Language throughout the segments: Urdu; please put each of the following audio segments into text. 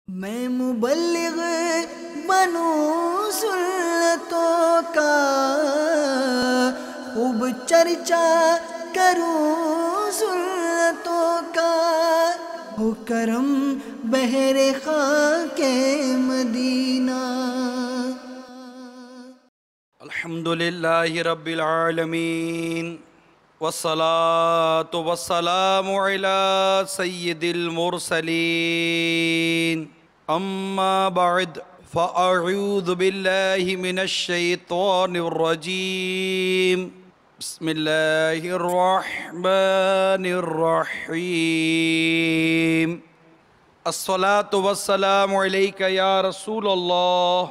میں مبلغ بنوں سنتوں کا، خوب چرچا کروں سنتوں کا، ہو کرم بحر خاک مدینہ۔ الحمدللہ رب العالمین، والصلاة والسلام علی سید المرسلین، اما بعد فاعوذ باللہ من الشیطان الرجیم، بسم اللہ الرحمن الرحیم۔ الصلاة والسلام علیک یا رسول اللہ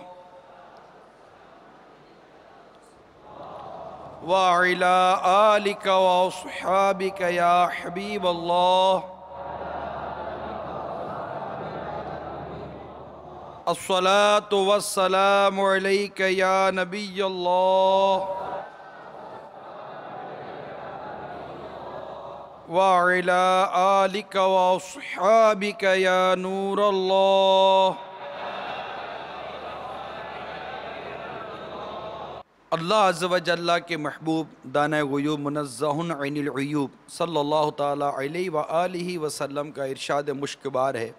وعلى آلك وأصحابك يا حبيب الله۔ الصلاة والسلام عليك يا نبي الله وعلى آلك وأصحابك يا نور الله۔ اللہ عز و جل کے محبوب دانہ غیوب منزہ عن العیوب صلی اللہ تعالیٰ علیہ وآلہ وسلم کا ارشاد مشکبار ہے،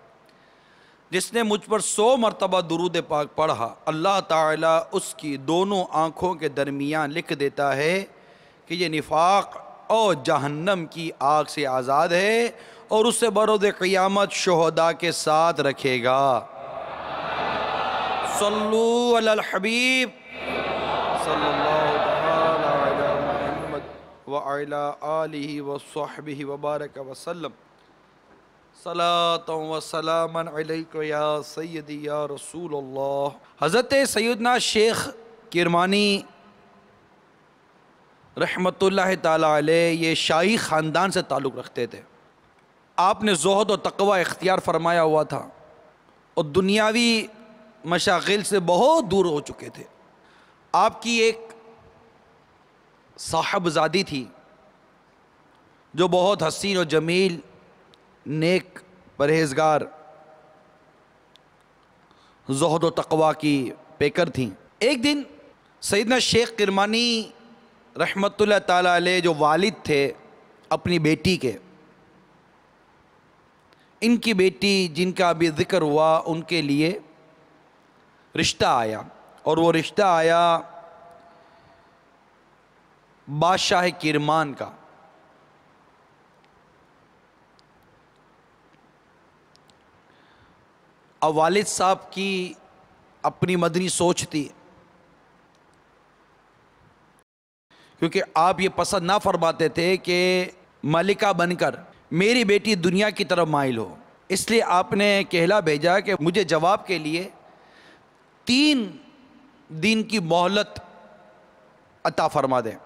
جس نے مجھ پر 100 مرتبہ درود پاک پڑھا، اللہ تعالیٰ اس کی دونوں آنکھوں کے درمیان لکھ دیتا ہے کہ یہ نفاق اور جہنم کی آگ سے آزاد ہے، اور اسے بروز قیامت شہداء کے ساتھ رکھے گا۔ صلو علی الحبیب صلی اللہ تعالی علی محمد وعلی آلہ وصحبہ وبارک وسلم۔ صلاۃ و سلاما علیک یا سیدی یا رسول اللہ۔ حضرت سیدنا شیخ کرمانی رحمت اللہ تعالی علیہ یہ شاہی خاندان سے تعلق رکھتے تھے۔ آپ نے زہد و تقوی اختیار فرمایا ہوا تھا اور دنیاوی مشاغل سے بہت دور ہو چکے تھے۔ آپ کی ایک صاحبزادی تھی جو بہت حسین و جمیل، نیک، پرہیزگار، زہد و تقوی کی پیکر تھیں۔ ایک دن سیدنا شیخ کرمانی رحمت اللہ تعالیٰ علیہ جو والد تھے اپنی بیٹی کے، ان کی بیٹی جن کا ابھی ذکر ہوا، ان کے لیے رشتہ آیا، اور وہ رشتہ آیا بادشاہ کرمان کا۔ اب والد صاحب کی اپنی مدنی سوچ تھی، کیونکہ آپ یہ پسند نہ فرماتے تھے کہ ملکہ بن کر میری بیٹی دنیا کی طرف مائل ہو، اس لیے آپ نے کہلا بھیجا کہ مجھے جواب کے لیے 3 دن کی مہلت عطا فرما دیں۔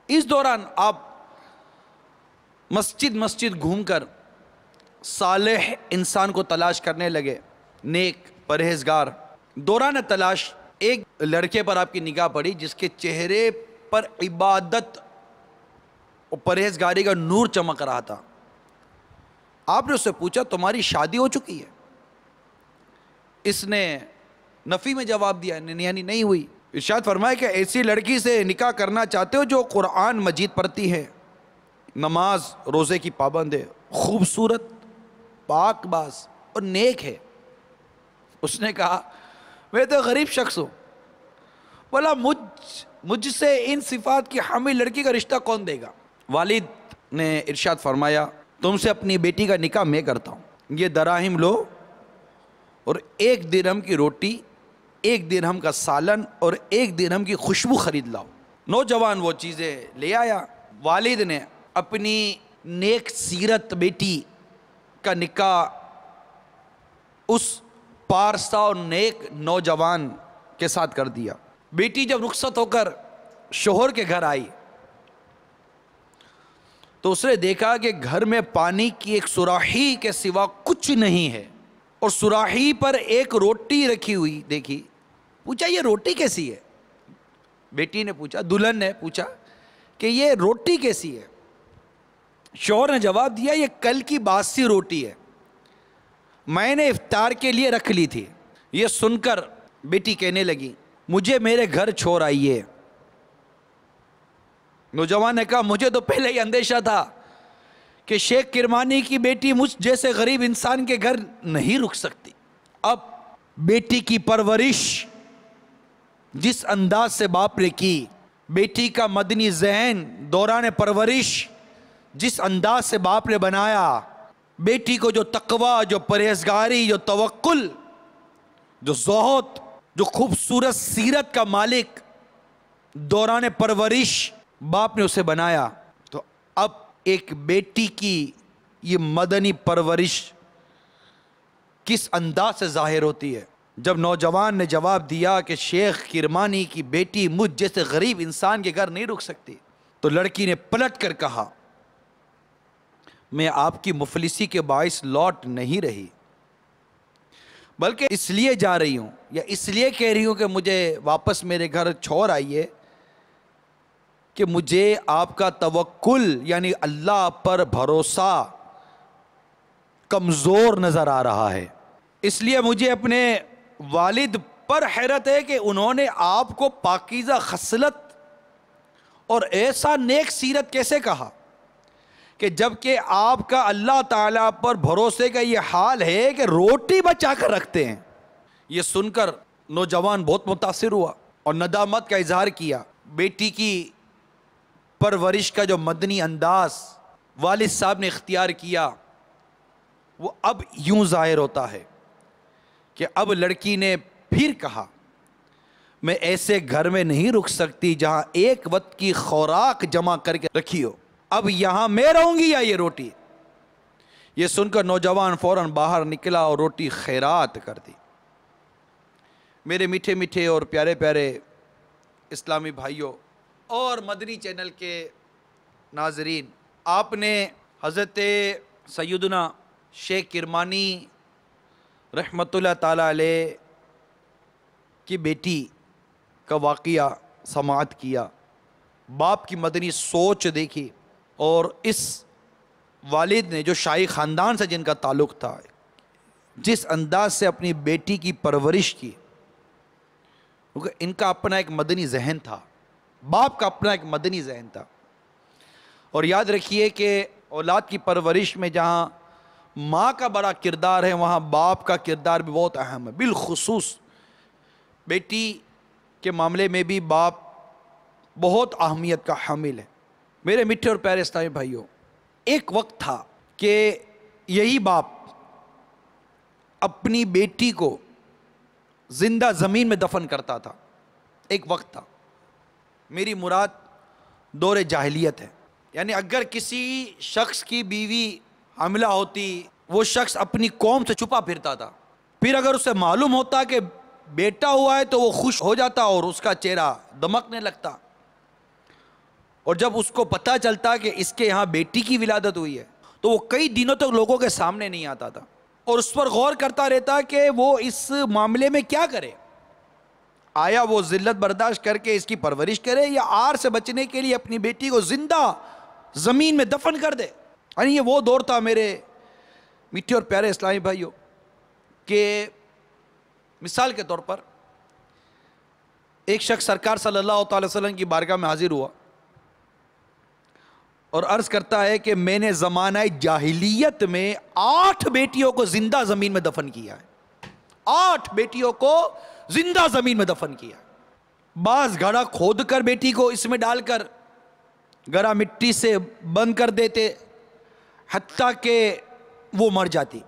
اس دوران آپ مسجد گھوم کر صالح انسان کو تلاش کرنے لگے، نیک، پرہیزگار۔ دوران تلاش ایک لڑکے پر آپ کی نگاہ پڑی جس کے چہرے پر عبادت اور پرہیزگاری کا نور چمک رہا تھا۔ آپ نے اس سے پوچھا تمہاری شادی ہو چکی ہے؟ اس نے نفی میں جواب دیا، یعنی نہیں ہوئی۔ ارشاد فرمایا کہ ایسی لڑکی سے نکاح کرنا چاہتے ہو جو قرآن مجید پڑھتی ہے، نماز روزے کی پابند ہے، خوبصورت، پاک باز اور نیک ہے۔ اس نے کہا میں تو غریب شخص ہوں، بولا مجھ سے ان صفات کی حامل لڑکی کا رشتہ کون دے گا؟ والد نے ارشاد فرمایا تم سے اپنی بیٹی کا نکاح میں کرتا ہوں، یہ دراہم لو اور 1 درہم کی روٹی، 1 درہم کا سالن اور 1 درہم کی خوشبو خرید لاؤ۔ نوجوان وہ چیزیں لے آیا۔ والد نے اپنی نیک سیرت بیٹی کا نکاح اس پارسا اور نیک نوجوان کے ساتھ کر دیا۔ بیٹی جب رخصت ہو کر شوہر کے گھر آئی تو اس نے دیکھا کہ گھر میں پانی کی ایک سراہی کے سوا کچھ نہیں ہے، اور سراہی پر ایک روٹی رکھی ہوئی دیکھی۔ پوچھا یہ روٹی کیسی ہے؟ بیٹی نے پوچھا، دلہن نے پوچھا کہ یہ روٹی کیسی ہے؟ شوہر نے جواب دیا یہ کل کی باسی روٹی ہے، میں نے افطار کے لیے رکھ لی تھی۔ یہ سن کر بیٹی کہنے لگی مجھے میرے گھر چھوڑ آئیے۔ نوجوان نے کہا مجھے تو پہلے ہی اندیشہ تھا کہ شیخ کرمانی کی بیٹی مجھ جیسے غریب انسان کے گھر نہیں رک سکتی۔ اب بیٹی کی پرورش جس انداز سے باپ نے کی، بیٹی کا مدنی ذہن دوران پرورش جس انداز سے باپ نے بنایا، بیٹی کو جو تقوی، جو پرہیزگاری، جو توکل، جو زہد، جو خوبصورت سیرت کا مالک دوران پرورش باپ نے اسے بنایا، تو اب ایک بیٹی کی یہ مدنی پرورش کس انداز سے ظاہر ہوتی ہے۔ جب نوجوان نے جواب دیا کہ شیخ کرمانی کی بیٹی مجھ جیسے غریب انسان کے گھر نہیں رک سکتی، تو لڑکی نے پلٹ کر کہا میں آپ کی مفلسی کے باعث لوٹ نہیں رہی، بلکہ اس لیے جا رہی ہوں یا اس لیے کہہ رہی ہوں کہ مجھے واپس میرے گھر چھوڑ آئیے کہ مجھے آپ کا توکل یعنی اللہ پر بھروسہ کمزور نظر آ رہا ہے۔ اس لیے مجھے اپنے والد پر حیرت ہے کہ انہوں نے آپ کو پاکیزہ خصلت اور ایسا نیک سیرت کیسے کہا کہ جبکہ آپ کا اللہ تعالیٰ پر بھروسے کا یہ حال ہے کہ روٹی بچا کر رکھتے ہیں۔ یہ سن کر نوجوان بہت متاثر ہوا اور ندامت کا اظہار کیا۔ بیٹی کی پرورش کا جو مدنی انداز والد صاحب نے اختیار کیا وہ اب یوں ظاہر ہوتا ہے کہ اب لڑکی نے پھر کہا میں ایسے گھر میں نہیں رک سکتی جہاں ایک وقت کی خوراک جمع کر کے رکھی ہو، اب یہاں میں رہوں گی یا یہ روٹی۔ یہ سن کر نوجوان فوراً باہر نکلا اور روٹی خیرات کر دی۔ میرے میٹھے میٹھے اور پیارے پیارے اسلامی بھائیوں اور مدنی چینل کے ناظرین، آپ نے حضرت سیدنا شیخ کرمانی رحمۃ اللہ تعالیٰ علیہ کی بیٹی کا واقعہ سماعت کیا، باپ کی مدنی سوچ دیکھی، اور اس والد نے جو شاہی خاندان سے جن کا تعلق تھا جس انداز سے اپنی بیٹی کی پرورش کی، کیونکہ ان کا اپنا ایک مدنی ذہن تھا، باپ کا اپنا ایک مدنی ذہن تھا۔ اور یاد رکھیے کہ اولاد کی پرورش میں جہاں ماں کا بڑا کردار ہے وہاں باپ کا کردار بھی بہت اہم ہے، بالخصوص بیٹی کے معاملے میں بھی باپ بہت اہمیت کا حامل ہے۔ میرے میٹھے اور پیارے اسلامی بھائیوں، ایک وقت تھا کہ یہی باپ اپنی بیٹی کو زندہ زمین میں دفن کرتا تھا۔ ایک وقت تھا، میری مراد دور جاہلیت ہے، یعنی اگر کسی شخص کی بیوی حاملہ ہوتی وہ شخص اپنی قوم سے چھپا پھرتا تھا، پھر اگر اسے معلوم ہوتا کہ بیٹا ہوا ہے تو وہ خوش ہو جاتا اور اس کا چہرہ دمکنے لگتا، اور جب اس کو پتہ چلتا کہ اس کے یہاں بیٹی کی ولادت ہوئی ہے تو وہ کئی دنوں تک لوگوں کے سامنے نہیں آتا تھا اور اس پر غور کرتا رہتا کہ وہ اس معاملے میں کیا کرے، آیا وہ ذلت برداشت کر کے اس کی پرورش کرے یا آر سے بچنے کے لیے اپنی بیٹی کو زندہ زمین میں دفن کر دے۔ یعنی یہ وہ دور تھا میرے میٹھے اور پیارے اسلامی بھائیوں کہ مثال کے طور پر ایک شخص سرکار صلی اللہ تعالی وسلم کی بارگاہ میں حاضر ہوا اور عرض کرتا ہے کہ میں نے زمانہ جاہلیت میں 8 بیٹیوں کو زندہ زمین میں دفن کیا ہے، 8 بیٹیوں کو زندہ زمین میں دفن کیا ہے۔ بعض گڑھا کھود کر بیٹی کو اس میں ڈال کر گڑھا مٹی سے بند کر دیتے حتیٰ کہ وہ مر جاتی،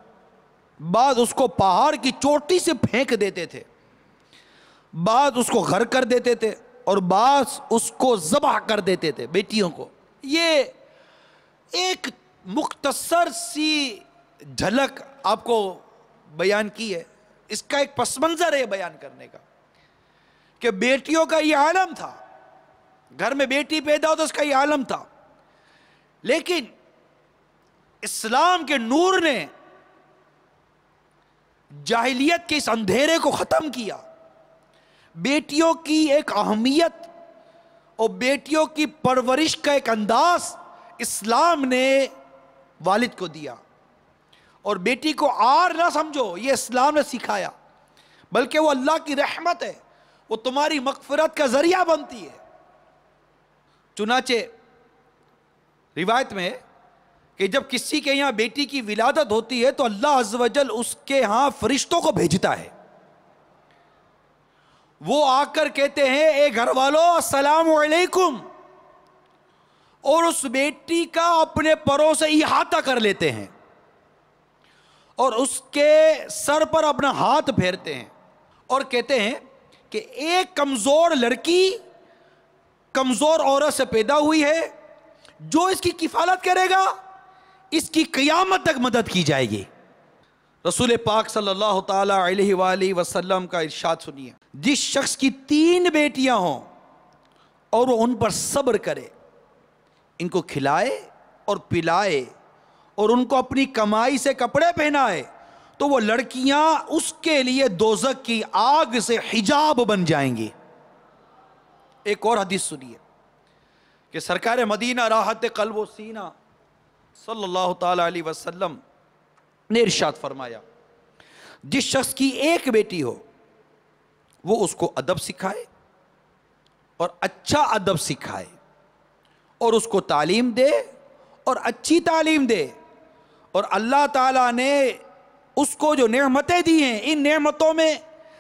بعض اس کو پہاڑ کی چوٹی سے پھینک دیتے تھے، بعض اس کو غر کر دیتے تھے اور بعض اس کو ذبح کر دیتے تھے بیٹیوں کو۔ یہ ایک مختصر سی جھلک آپ کو بیان کی ہے، اس کا ایک پس منظر ہے بیان کرنے کا کہ بیٹیوں کا یہ عالم تھا، گھر میں بیٹی پیدا ہو تو اس کا یہ عالم تھا، لیکن اسلام کے نور نے جاہلیت کے اس اندھیرے کو ختم کیا۔ بیٹیوں کی ایک اہمیت اور بیٹیوں کی پرورش کا ایک انداز اسلام نے والد کو دیا، اور بیٹی کو آر نہ سمجھو، یہ اسلام نے سکھایا، بلکہ وہ اللہ کی رحمت ہے، وہ تمہاری مغفرت کا ذریعہ بنتی ہے۔ چنانچہ روایت میں ہے کہ جب کسی کے یہاں بیٹی کی ولادت ہوتی ہے تو اللہ عز و جل اس کے ہاں فرشتوں کو بھیجتا ہے، وہ آ کر کہتے ہیں اے گھر والوں السلام علیکم، اور اس بیٹی کا اپنے پروں سے احاطہ کر لیتے ہیں اور اس کے سر پر اپنا ہاتھ پھیرتے ہیں اور کہتے ہیں کہ ایک کمزور لڑکی کمزور عورت سے پیدا ہوئی ہے، جو اس کی کفالت کرے گا اس کی قیامت تک مدد کی جائے گی۔ رسول پاک صلی اللہ تعالی علیہ وآلہ وسلم کا ارشاد سنیے، جس شخص کی 3 بیٹیاں ہوں اور وہ ان پر صبر کرے، ان کو کھلائے اور پلائے اور ان کو اپنی کمائی سے کپڑے پہنائے، تو وہ لڑکیاں اس کے لیے دوزخ کی آگ سے حجاب بن جائیں گی۔ ایک اور حدیث سنیے کہ سرکار مدینہ راحت قلب و سینہ صلی اللہ تعالی علیہ وسلم نے ارشاد فرمایا، جس شخص کی 1 بیٹی ہو وہ اس کو ادب سکھائے اور اچھا ادب سکھائے اور اس کو تعلیم دے اور اچھی تعلیم دے، اور اللہ تعالیٰ نے اس کو جو نعمتیں دی ہیں ان نعمتوں میں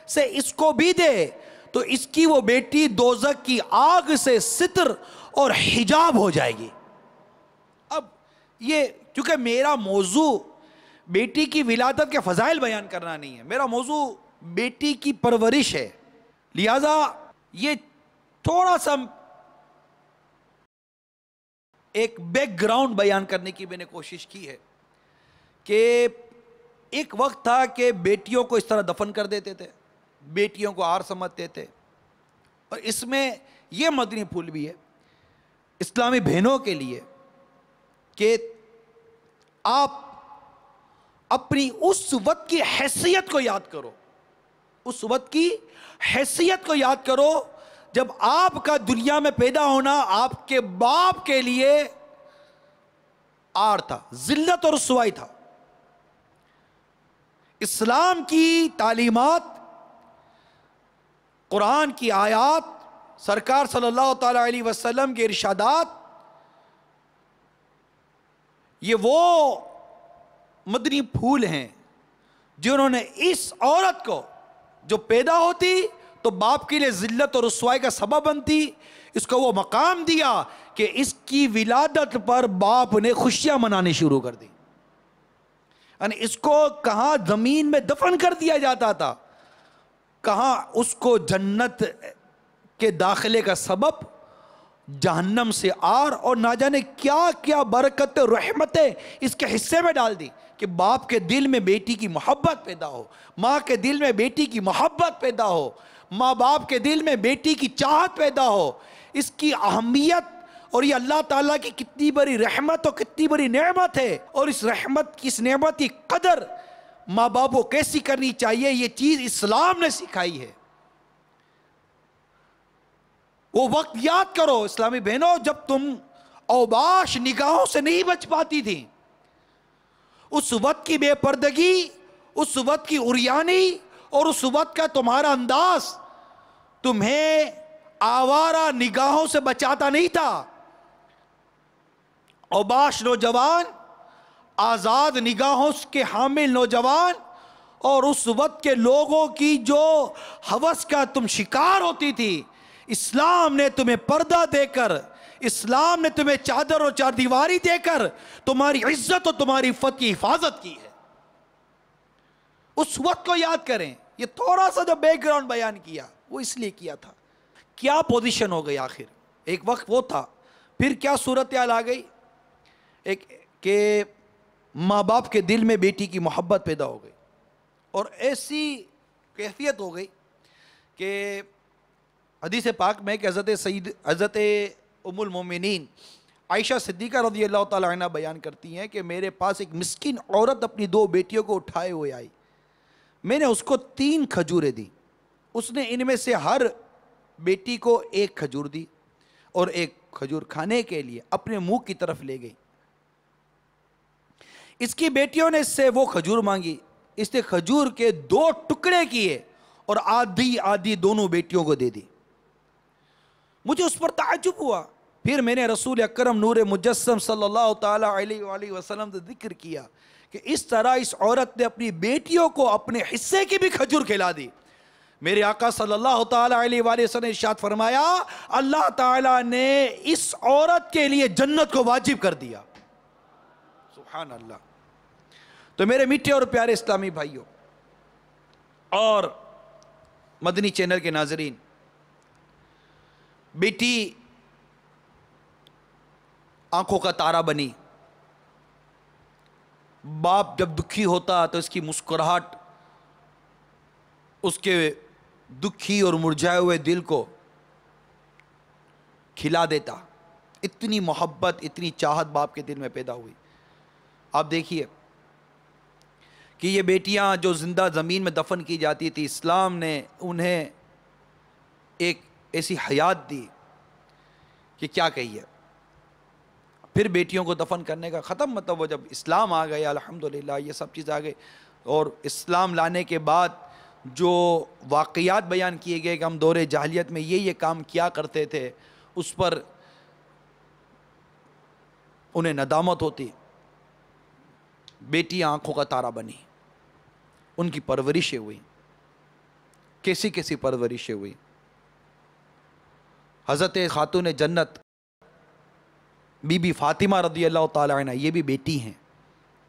سے اس کو بھی دے، تو اس کی وہ بیٹی دوزخ کی آگ سے ستر اور حجاب ہو جائے گی۔ اب یہ چونکہ میرا موضوع بیٹی کی ولادت کے فضائل بیان کرنا نہیں ہے، میرا موضوع بیٹی کی پرورش ہے، لہذا یہ تھوڑا سا ایک بیک گراؤنڈ بیان کرنے کی میں نے کوشش کی ہے کہ ایک وقت تھا کہ بیٹیوں کو اس طرح دفن کر دیتے تھے، بیٹیوں کو آر سمجھتے تھے، اور اس میں یہ مدنی پھول بھی ہے اسلامی بہنوں کے لیے کہ آپ اپنی اس وقت کی حیثیت کو یاد کرو، اس وقت کی حیثیت کو یاد کرو جب آپ کا دنیا میں پیدا ہونا آپ کے باپ کے لیے آر تھا، ذلت اور رسوائی تھا۔ اسلام کی تعلیمات، قرآن کی آیات، سرکار صلی اللہ تعالی علیہ وسلم کے ارشادات، یہ وہ مدنی پھول ہیں جنہوں نے اس عورت کو جو پیدا ہوتی تو باپ کے لیے ذلت اور رسوائی کا سبب بنتی، اس کو وہ مقام دیا کہ اس کی ولادت پر باپ نے خوشیاں منانے شروع کر دی، یعنی اس کو کہاں زمین میں دفن کر دیا جاتا تھا، کہاں اس کو جنت کے داخلے کا سبب جہنم سے آر اور نہ جانے کیا کیا برکت رحمتیں اس کے حصے میں ڈال دی کہ باپ کے دل میں بیٹی کی محبت پیدا ہو، ماں کے دل میں بیٹی کی محبت پیدا ہو، ماں باپ کے دل میں بیٹی کی چاہت پیدا ہو۔ اس کی اہمیت اور یہ اللہ تعالیٰ کی کتنی بڑی رحمت اور کتنی بڑی نعمت ہے، اور اس رحمت کی، اس نعمت کی قدر ماں باپ کو کیسی کرنی چاہیے، یہ چیز اسلام نے سکھائی ہے۔ وہ وقت یاد کرو اسلامی بہنوں جب تم اوباش نگاہوں سے نہیں بچ پاتی تھی، اس وقت کی بے پردگی، اس وقت کی عریانی اور اس وقت کا تمہارا انداز تمہیں آوارہ نگاہوں سے بچاتا نہیں تھا۔ اوباش نوجوان، آزاد نگاہوں کے حامل نوجوان، اور اس وقت کے لوگوں کی جو ہوس کا تم شکار ہوتی تھی، اسلام نے تمہیں پردہ دے کر، اسلام نے تمہیں چادر اور چار دیواری دے کر تمہاری عزت اور تمہاری عفت کی حفاظت کی ہے۔ اس وقت کو یاد کریں۔ یہ تھوڑا سا جو بیک گراؤنڈ بیان کیا وہ اس لیے کیا تھا، کیا پوزیشن ہو گئی آخر، ایک وقت وہ تھا، پھر کیا صورتحال آ گئی، ایک کہ ماں باپ کے دل میں بیٹی کی محبت پیدا ہو گئی، اور ایسی کیفیت ہو گئی کہ حدیث پاک میں کہ حضرت ام المومنین عائشہ صدیقہ رضی اللہ تعالی عنہ بیان کرتی ہیں کہ میرے پاس ایک مسکین عورت اپنی 2 بیٹیوں کو اٹھائے ہوئے آئی، میں نے اس کو 3 کھجوریں دی، اس نے ان میں سے ہر بیٹی کو 1 کھجور دی اور 1 کھجور کھانے کے لیے اپنے منہ کی طرف لے گئی۔ اس کی بیٹیوں نے اس سے وہ کھجور مانگی، اس نے کھجور کے 2 ٹکڑے کیے اور آدھی آدھی دونوں بیٹیوں کو دے دی۔ مجھے اس پر تعجب ہوا، پھر میں نے رسول اکرم نور مجسم صلی اللہ تعالی علیہ وآلہ وسلم سے ذکر کیا کہ اس طرح اس عورت نے اپنی بیٹیوں کو اپنے حصے کی بھی کھجور کھلا دی۔ میرے آقا صلی اللہ تعالی علیہ وآلہ وسلم نے ارشاد فرمایا، اللہ تعالیٰ نے اس عورت کے لیے جنت کو واجب کر دیا۔ سبحان اللہ۔ تو میرے میٹھے اور پیارے اسلامی بھائیوں اور مدنی چینل کے ناظرین، بیٹی آنکھوں کا تارا بنی۔ باپ جب دکھی ہوتا تو اس کی مسکراہٹ اس کے دکھی اور مرجھائے ہوئے دل کو کھلا دیتا۔ اتنی محبت، اتنی چاہت باپ کے دل میں پیدا ہوئی۔ آپ دیکھیے کہ یہ بیٹیاں جو زندہ زمین میں دفن کی جاتی تھی، اسلام نے انہیں ایک ایسی حیات دی کہ کیا کہیے۔ پھر بیٹیوں کو دفن کرنے کا ختم، مطلب وہ جب اسلام آ گیا، الحمدللہ یہ سب چیز آ گئی، اور اسلام لانے کے بعد جو واقعات بیان کیے گئے کہ ہم دور جاہلیت میں یہ کام کیا کرتے تھے، اس پر انہیں ندامت ہوتی۔ بیٹیاں آنکھوں کا تارا بنی، ان کی پرورشیں ہوئی، کیسی کیسی پرورشیں ہوئی۔ حضرت خاتون جنت بی بی فاطمہ رضی اللہ تعالی عنہ، یہ بھی بیٹی ہیں۔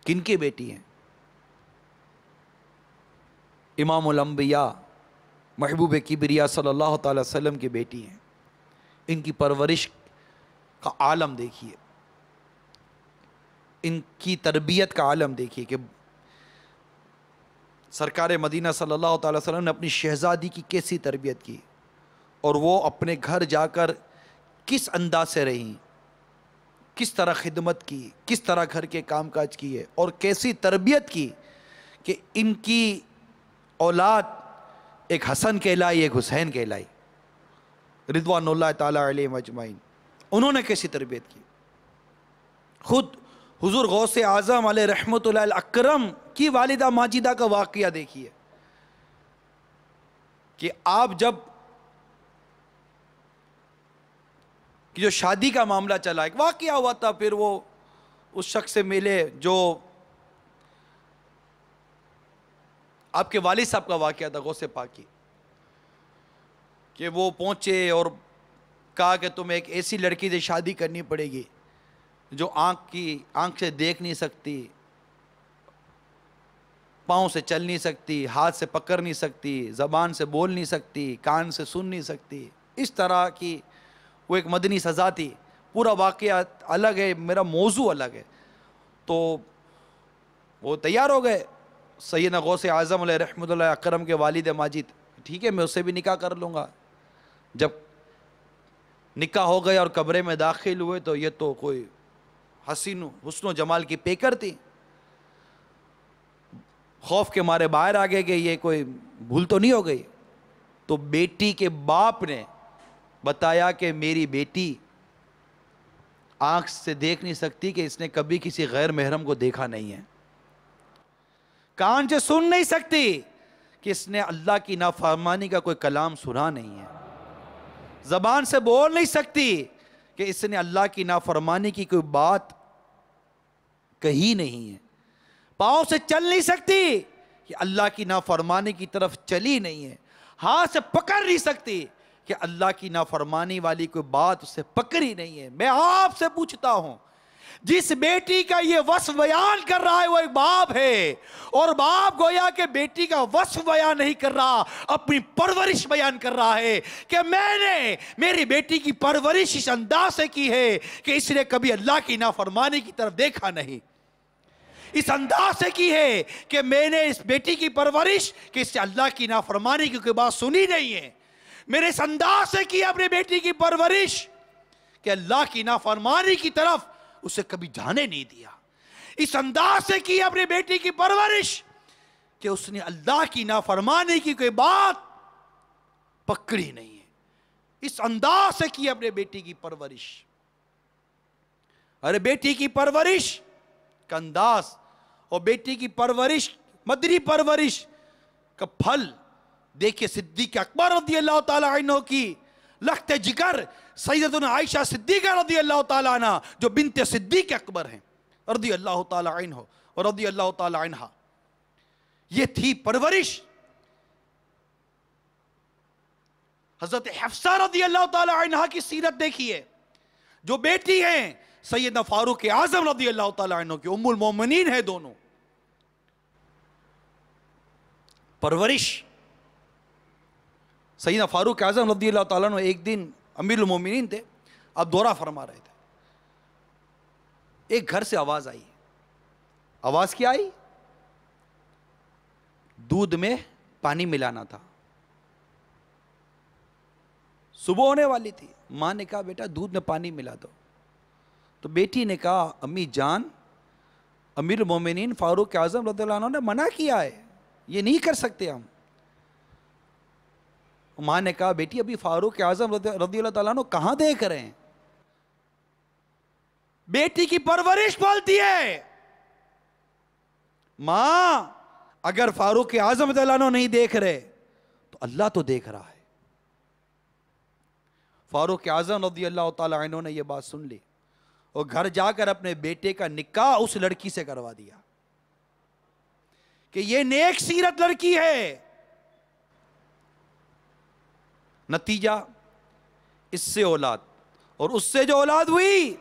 کن کی بیٹی ہیں؟ امام الانبیاء محبوب کبریا صلی اللہ تعالی وسلم کی بیٹی ہیں۔ ان کی پرورش کا عالم دیکھیے، ان کی تربیت کا عالم دیکھیے کہ سرکار مدینہ صلی اللہ تعالی وسلم نے اپنی شہزادی کی کیسی تربیت کی، اور وہ اپنے گھر جا کر کس انداز سے رہیں، کس طرح خدمت کی، کس طرح گھر کے کام کاج کیے، اور کیسی تربیت کی کہ ان کی اولاد ایک حسن کہلائی، ایک حسین کہلائی رضوان اللہ تعالی علیہم اجمعین۔ انہوں نے کیسی تربیت کی۔ خود حضور غوث اعظم علیہ رحمت اللہ الاکرم کی والدہ ماجدہ کا واقعہ دیکھیے کہ آپ جب جو شادی کا معاملہ چلا، ایک واقعہ ہوا تھا، پھر وہ اس شخص سے ملے جو آپ کے والد صاحب کا واقعہ تھا، غوث پاک کی، کہ وہ پہنچے اور کہا کہ تمہیں ایک ایسی لڑکی سے شادی کرنی پڑے گی جو آنکھ سے دیکھ نہیں سکتی، پاؤں سے چل نہیں سکتی، ہاتھ سے پکڑ نہیں سکتی، زبان سے بول نہیں سکتی، کان سے سن نہیں سکتی۔ اس طرح کی وہ ایک مدنی سزا تھی۔ پورا واقعہ الگ ہے، میرا موضوع الگ ہے۔ تو وہ تیار ہو گئے، سیدنا غوث اعظم علیہ رحمت اللہ اکرم کے والد ماجد، ٹھیک ہے میں اس سے بھی نکاح کر لوں گا۔ جب نکاح ہو گئے اور کمرے میں داخل ہوئے تو یہ تو کوئی حسن و جمال کی پیکر تھی۔ خوف کے مارے باہر آ گئے کہ یہ کوئی بھول تو نہیں ہو گئی۔ تو بیٹی کے باپ نے بتایا کہ میری بیٹی آنکھ سے دیکھ نہیں سکتی کہ اس نے کبھی کسی غیر محرم کو دیکھا نہیں ہے، کان سے سن نہیں سکتی کہ اس نے اللہ کی نافرمانی کا کوئی کلام سنا نہیں ہے، زبان سے بول نہیں سکتی کہ اس نے اللہ کی نافرمانی کی کوئی بات کہی نہیں ہے، پاؤں سے چل نہیں سکتی کہ اللہ کی نافرمانی کی طرف چلی نہیں ہے، ہاتھ سے پکڑ نہیں سکتی کہ اللہ کی نافرمانی والی کوئی بات اسے پکڑی نہیں ہے۔ میں آپ سے پوچھتا ہوں، جس بیٹی کا یہ وصف بیان کر رہا ہے وہ ایک باپ ہے، اور باپ گویا کہ بیٹی کا وصف بیان نہیں کر رہا، اپنی پرورش بیان کر رہا ہے کہ میں نے میری بیٹی کی پرورش اس انداز سے کی ہے کہ اس نے کبھی اللہ کی نافرمانی کی طرف دیکھا نہیں، اس انداز سے کی ہے کہ میں نے اس بیٹی کی پرورش کہ اس سے اللہ کی نافرمانی کی کوئی بات سنی نہیں ہے، میں نے اس انداز سے کی اپنی بیٹی کی پرورش کہ اللہ کی نافرمانی کی طرف اسے کبھی جانے نہیں دیا، اس انداز سے کی اپنی بیٹی کی پرورش کہ اس نے اللہ کی نافرمانی کی کوئی بات پکڑی نہیں ہے، اس انداز سے کی اپنے بیٹی کی پرورش۔ ارے بیٹی کی پرورش کا انداز اور بیٹی کی پرورش، مدنی پرورش کا پھل دیکھیں صدیق اکبر رضی اللہ تعالی عنہ کی لخت جگر سیدنا عائشہ صدیقہ رضی اللہ تعالی عنہ جو بنت صدیق اکبر ہیں رضی اللہ تعالی عنہ اور رضی اللہ تعالی عنہ، یہ تھی پرورش۔ حضرت حفصہ رضی اللہ تعالی عنہ کی سیرت دیکھیے، جو بیٹی ہیں سیدنا فاروق اعظم رضی اللہ تعالی عنہ کی، ام المومنین ہیں دونوں۔ پرورش، سیدنا فاروق اعظم رضی اللہ تعالیٰ عنہ ایک دن امیر المومنین تھے، اب دورہ فرما رہے تھے، ایک گھر سے آواز آئی۔ آواز کیا آئی؟ دودھ میں پانی ملانا تھا، صبح ہونے والی تھی۔ ماں نے کہا بیٹا دودھ میں پانی ملا دو، تو بیٹی نے کہا امی جان امیر المومنین فاروق اعظم رضی اللہ عنہ نے منع کیا ہے، یہ نہیں کر سکتے ہم۔ ماں نے کہا بیٹی ابھی فاروق اعظم رضی اللہ تعالیٰ عنہ کہاں دیکھ رہے ہیں؟ بیٹی کی پرورش بولتی ہے ماں اگر فاروق اعظم رضی اللہ عنہ نہیں دیکھ رہے تو اللہ تو دیکھ رہا ہے۔ فاروق اعظم رضی اللہ تعالیٰ عنہ نے یہ بات سن لی اور گھر جا کر اپنے بیٹے کا نکاح اس لڑکی سے کروا دیا کہ یہ نیک سیرت لڑکی ہے۔ نتیجہ اس سے اولاد، اور اس سے جو اولاد ہوئی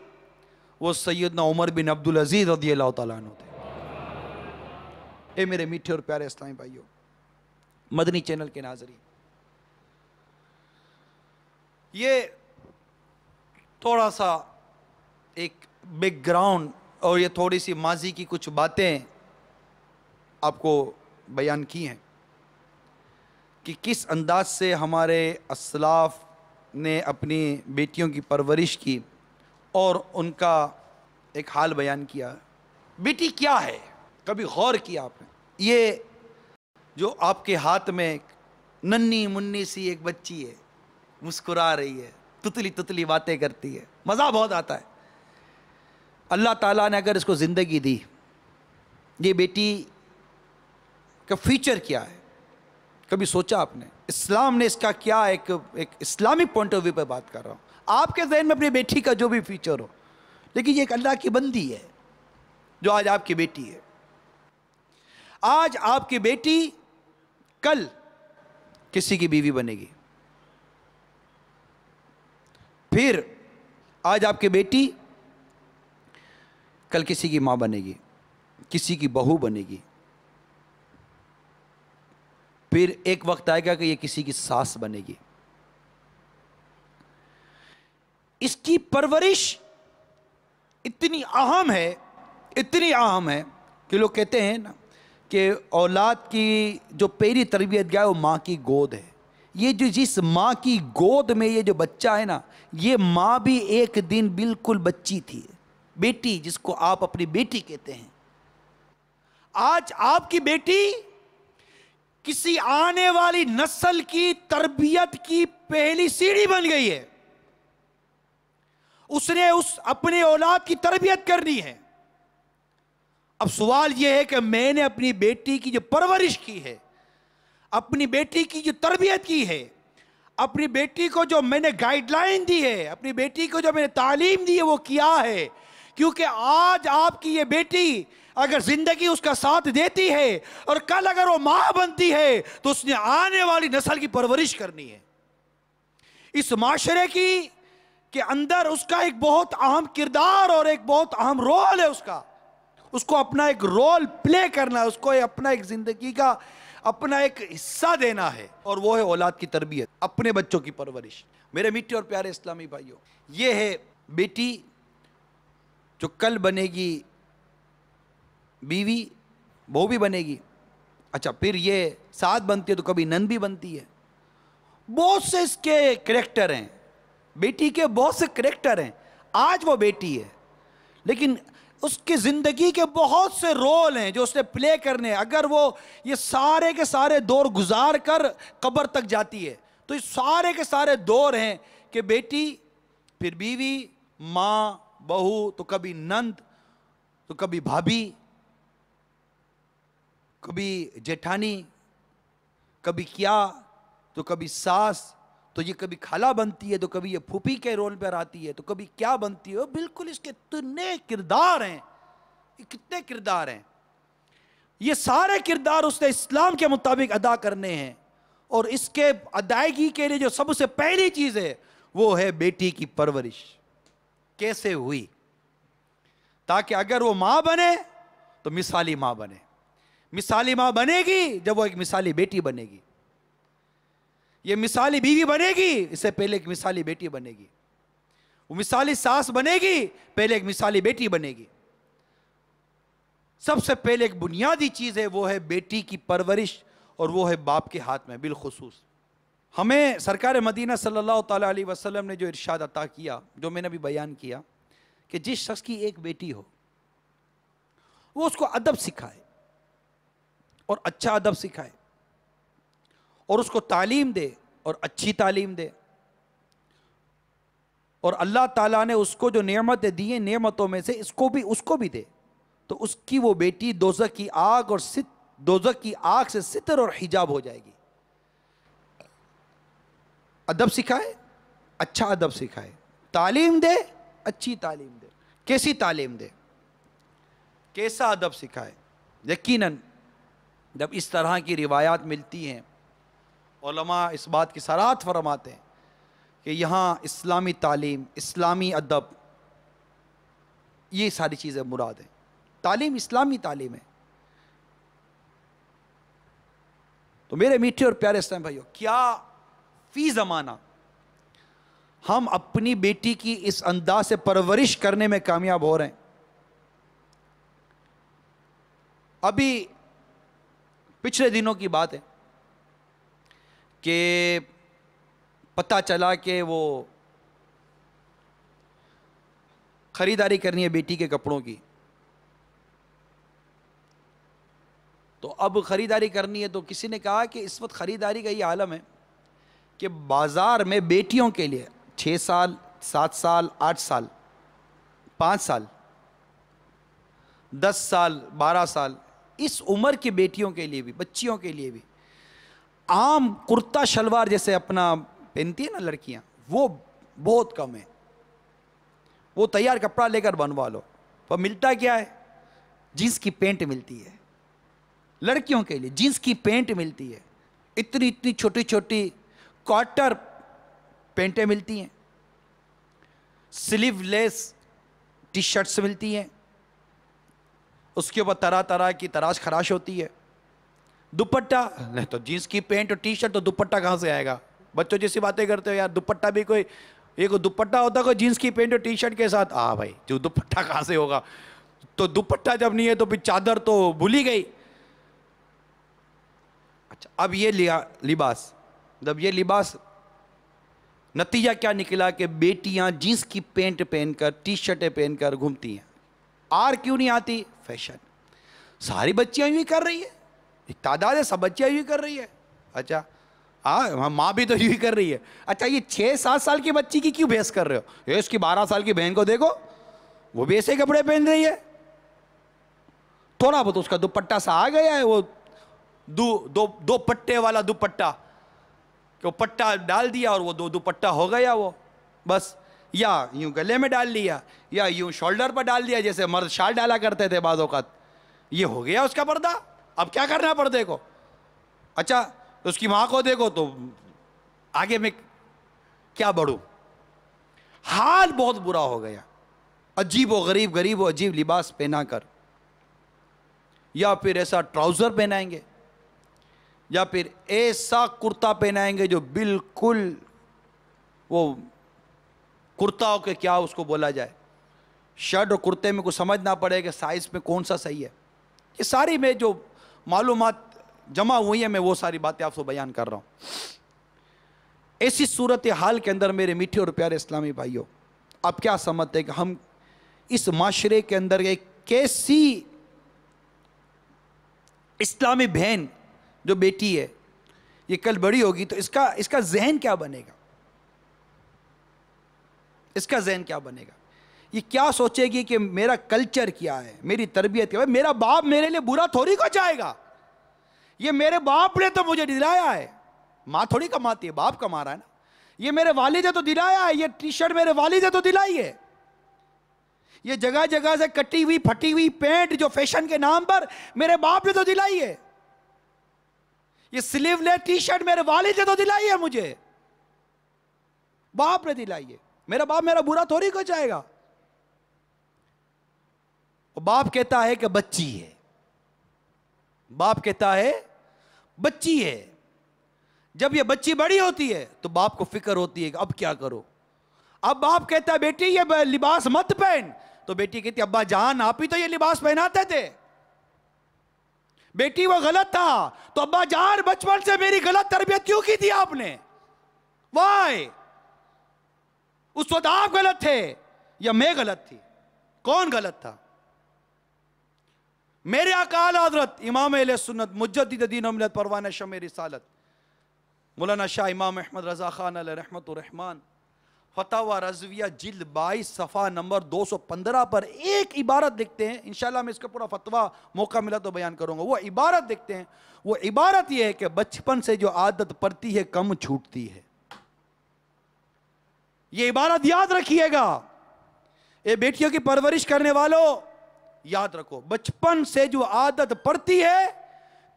وہ سیدنا عمر بن عبدالعزیز رضی اللہ تعالیٰ عنہ تھے۔ اے میرے میٹھے اور پیارے اسلامی بھائیوں، مدنی چینل کے ناظرین، یہ تھوڑا سا ایک بیک گراؤنڈ اور یہ تھوڑی سی ماضی کی کچھ باتیں آپ کو بیان کی ہیں کہ کس انداز سے ہمارے اسلاف نے اپنی بیٹیوں کی پرورش کی اور ان کا ایک حال بیان کیا۔ بیٹی کیا ہے؟ کبھی غور کیا آپ نے؟ یہ جو آپ کے ہاتھ میں ننھی منی سی ایک بچی ہے، مسکرا رہی ہے، تتلی تتلی باتیں کرتی ہے، مزہ بہت آتا ہے۔ اللہ تعالیٰ نے اگر اس کو زندگی دی، یہ بیٹی کا فیچر کیا ہے؟ کبھی سوچا آپ نے؟ اسلام نے اس کا کیا ایک اسلامک پوائنٹ آف ویو پہ بات کر رہا ہوں، آپ کے ذہن میں اپنی بیٹی کا جو بھی فیچر ہو، لیکن یہ ایک اللہ کی بندی ہے جو آج آپ کی بیٹی ہے۔ آج آپ کی بیٹی کل کسی کی بیوی بنے گی، پھر آج آپ کی بیٹی کل کسی کی ماں بنے گی، کسی کی بہو بنے گی، پھر ایک وقت آئے گا کہ یہ کسی کی ساس بنے گی۔ اس کی پرورش اتنی اہم ہے، اتنی اہم ہے کہ لوگ کہتے ہیں نا کہ اولاد کی جو پہلی تربیت گیا ہے وہ ماں کی گود ہے۔ یہ جو جس ماں کی گود میں یہ جو بچہ ہے نا، یہ ماں بھی ایک دن بالکل بچی تھی، بیٹی جس کو آپ اپنی بیٹی کہتے ہیں۔ آج آپ کی بیٹی کسی آنے والی نسل کی تربیت کی پہلی سیڑھی بن گئی ہے۔ اس نے اپنے اولاد کی تربیت کرنی ہے۔ اب سوال یہ ہے کہ میں نے اپنی بیٹی کی جو پرورش کی ہے، اپنی بیٹی کی جو تربیت کی ہے، اپنی بیٹی کو جو میں نے گائیڈ لائن دی ہے، اپنی بیٹی کو جو میں نے تعلیم دی ہے، وہ کیا ہے؟ کیونکہ آج آپ کی یہ بیٹی اگر زندگی اس کا ساتھ دیتی ہے اور کل اگر وہ ماں بنتی ہے تو اس نے آنے والی نسل کی پرورش کرنی ہے۔ اس معاشرے کی کے اندر اس کا ایک بہت اہم کردار اور ایک بہت اہم رول ہے، اس کو اپنا ایک رول پلے کرنا ہے، اس کو اپنا ایک زندگی کا اپنا ایک حصہ دینا ہے، اور وہ ہے اولاد کی تربیت، اپنے بچوں کی پرورش۔ میرے میٹھے اور پیارے اسلامی بھائیوں، یہ ہے بیٹی جو کل بنے گی بیوی، بہو بھی بنے گی۔ اچھا، پھر یہ ساتھ بنتی ہے تو کبھی نند بھی بنتی ہے۔ بہت سے اس کے کریکٹر ہیں، بیٹی کے بہت سے کریکٹر ہیں۔ آج وہ بیٹی ہے لیکن اس کی زندگی کے بہت سے رول ہیں جو اس نے پلے کرنے۔ اگر وہ یہ سارے کے سارے دور گزار کر قبر تک جاتی ہے تو یہ سارے کے سارے دور ہیں کہ بیٹی، پھر بیوی، ماں، بہو، تو کبھی نند، تو کبھی بھابھی، کبھی جیٹھانی، کبھی کیا، تو کبھی ساس، تو یہ کبھی خالہ بنتی ہے، تو کبھی یہ پھوپھی کے رول پر آتی ہے، تو کبھی کیا بنتی ہے. بالکل اس کے اتنے کردار ہیں، یہ کتنے کردار ہیں. یہ سارے کردار اس نے اسلام کے مطابق ادا کرنے ہیں، اور اس کے ادائیگی کے لیے جو سب سے پہلی چیز ہے وہ ہے بیٹی کی پرورش. کیسے ہوئی؟ تاکہ اگر وہ ماں بنے تو مثالی ماں بنے. مثالی ماں بنے گی جب وہ ایک مثالی بیٹی بنے گی. یہ مثالی بیوی بنے گی اس سے پہلے ایک مثالی بیٹی بنے گی. وہ مثالی ساس بنے گی پہلے ایک مثالی بیٹی بنے گی. سب سے پہلے ایک بنیادی چیز ہے وہ ہے بیٹی کی پرورش، اور وہ ہے باپ کے ہاتھ میں. بالخصوص ہمیں سرکار مدینہ صلی اللہ تعالیٰ علیہ وسلم نے جو ارشاد عطا کیا، جو میں نے بھی بیان کیا، کہ جس شخص کی ایک بیٹی ہو وہ اس کو ادب سکھائے، اور اچھا ادب سکھائے، اور اس کو تعلیم دے، اور اچھی تعلیم دے. اور اللہ تعالیٰ نے اس کو جو نعمتیں دی ہیں نعمتوں میں سے اس کو بھی دے، تو اس کی وہ بیٹی دوزخ کی آگ دوزخ کی آگ سے ستر اور حجاب ہو جائے گی. ادب سکھائے، اچھا ادب سکھائے، تعلیم دے، اچھی تعلیم دے. کیسی تعلیم دے، کیسا ادب سکھائے؟ یقیناً جب اس طرح کی روایات ملتی ہیں، علماء اس بات کی صراحت فرماتے ہیں کہ یہاں اسلامی تعلیم، اسلامی ادب، یہ ساری چیزیں مراد ہیں. تعلیم اسلامی تعلیم ہے. تو میرے میٹھے اور پیارے اسلام بھائیو، کیا فی زمانہ ہم اپنی بیٹی کی اس انداز سے پرورش کرنے میں کامیاب ہو رہے ہیں؟ ابھی پچھلے دنوں کی بات ہے کہ پتہ چلا کہ وہ خریداری کرنی ہے بیٹی کے کپڑوں کی. تو اب خریداری کرنی ہے تو کسی نے کہا کہ اس وقت خریداری کا یہ عالم ہے کہ بازار میں بیٹیوں کے لیے 6 سال، 7 سال، 8 سال، 5 سال، 10 سال، 12 سال، اس عمر کی بیٹیوں کے لیے بھی، بچیوں کے لیے بھی عام کرتا شلوار جیسے اپنا پہنتی ہیں نا لڑکیاں، وہ بہت کم ہے. وہ تیار کپڑا لے کر بنوا لو. وہ ملتا کیا ہے؟ جینس کی پینٹ ملتی ہے لڑکیوں کے لیے. جینس کی پینٹ ملتی ہے، اتنی چھوٹی چھوٹی کوارٹر پینٹیں ملتی ہیں، سلیو لیس ٹی شرٹس ملتی ہیں، اس کے اوپر طرح طرح کی تراش خراش ہوتی ہے. دوپٹہ نہیں تو جینس کی پینٹ اور ٹی شرٹ، تو دوپٹہ کہاں سے آئے گا؟ بچوں جیسی باتیں کرتے ہو یار. دوپٹہ بھی کوئی دوپٹہ ہوتا کوئی جینس کی پینٹ اور ٹی شرٹ کے ساتھ؟ بھائی جو دوپٹہ کہاں سے ہوگا؟ تو دوپٹہ جب نہیں ہے تو پھر چادر تو بھولی گئی. اچھا، اب یہ لباس، جب یہ لباس، نتیجہ کیا نکلا کہ بیٹیاں جینس کی پینٹ پہن کر، ٹی شرٹیں پہن کر گھومتی ہیں. آر کیوں نہیں آتی؟ فیشن. ساری بچیاں یوں ہی کر رہی ہے، ایک تعداد ہے، سب بچیاں یوں ہی کر رہی ہے. اچھا ماں بھی تو یوں ہی کر رہی ہے. اچھا یہ 6-7 سال کی بچی کی کیوں بحث کر رہے ہو؟ اس کی 12 سال کی بہن کو دیکھو، وہ بھی ایسے کپڑے پہن رہی ہے. تھوڑا بہت اس کا دوپٹہ سا آ گیا ہے، وہ دو پٹے والا دوپٹہ، کہ وہ پٹا ڈال دیا اور وہ دوپٹہ ہو گیا وہ بس. یا یوں گلے میں ڈال لیا، یا یوں شولڈر پر ڈال دیا جیسے مرد شال ڈالا کرتے تھے بعض اوقات. یہ ہو گیا اس کا پردہ. اب کیا کرنا ہے پردے کو؟ اچھا اس کی ماں کو دیکھو تو آگے میں کیا بڑھوں. حال بہت برا ہو گیا. عجیب و عجیب لباس پہنا کر، یا پھر ایسا ٹراؤزر پہنائیں گے، یا پھر ایسا کرتا پہنائیں گے جو بالکل وہ کرتا ہو کہ کیا اس کو بولا جائے. شرٹ اور کرتے میں کچھ سمجھنا پڑے کہ سائز میں کون سا صحیح ہے. یہ ساری میں جو معلومات جمع ہوئی ہیں میں وہ ساری باتیں آپ کو بیان کر رہا ہوں. ایسی صورتحال کے اندر میرے میٹھے اور پیارے اسلامی بھائیوں، آپ کیا سمجھتے ہیں کہ ہم اس معاشرے کے اندر ایک کیسی اسلامی بہن جو بیٹی ہے یہ کل بڑی ہوگی تو اس کا ذہن کیا بنے گا؟ اس کا ذہن کیا بنے گا؟ یہ کیا سوچے گی کہ میرا کلچر کیا ہے، میری تربیت کیا ہے؟ میرا باپ میرے لیے برا تھوڑی کو چاہے گا. یہ میرے باپ نے تو مجھے دلایا ہے. ماں تھوڑی کماتی ہے، باپ کما رہا ہے نا. یہ میرے والد نے تو دلایا ہے، یہ ٹی شرٹ میرے والد نے تو دلائی ہے. یہ جگہ جگہ سے کٹی ہوئی پھٹی ہوئی پینٹ جو فیشن کے نام پر میرے باپ نے تو دلائی ہے. یہ سلیو لیس ٹی شرٹ میرے والد نے تو دلائی ہے، مجھے باپ نے دلائی ہے. میرا باپ میرا برا تھوڑی کو چاہے گا. باپ کہتا ہے کہ بچی ہے، باپ کہتا ہے بچی ہے. جب یہ بچی بڑی ہوتی ہے تو باپ کو فکر ہوتی ہے کہ اب کیا کرو. اب باپ کہتا ہے بیٹی یہ لباس مت پہن، تو بیٹی کہتی ہے ابا جان آپ ہی تو یہ لباس پہناتے تھے. بیٹی وہ غلط تھا تو ابا جان بچپن سے میری غلط تربیت کیوں کی تھی آپ نے؟ وائی؟ اس وقت آپ غلط تھے یا میں غلط تھی؟ کون غلط تھا؟ میرے آقا اعلی حضرت امام اہل سنت مجدد دین و ملت پروانہ شمع رسالت مولانا شاہ امام احمد رضا خان علیہ رحمت الرحمن فتاوی رضویہ جلد 22 صفحہ نمبر 215 پر ایک عبارت لکھتے ہیں. انشاءاللہ میں اس کا پورا فتویٰ موقع ملا تو بیان کروں گا. وہ عبارت لکھتے ہیں، وہ عبارت یہ ہے کہ بچپن سے جو عادت پڑتی ہے کم چھوٹتی ہے. یہ عبارت یاد رکھیے گا. اے بیٹیوں کی پرورش کرنے والوں یاد رکھو، بچپن سے جو عادت پڑتی ہے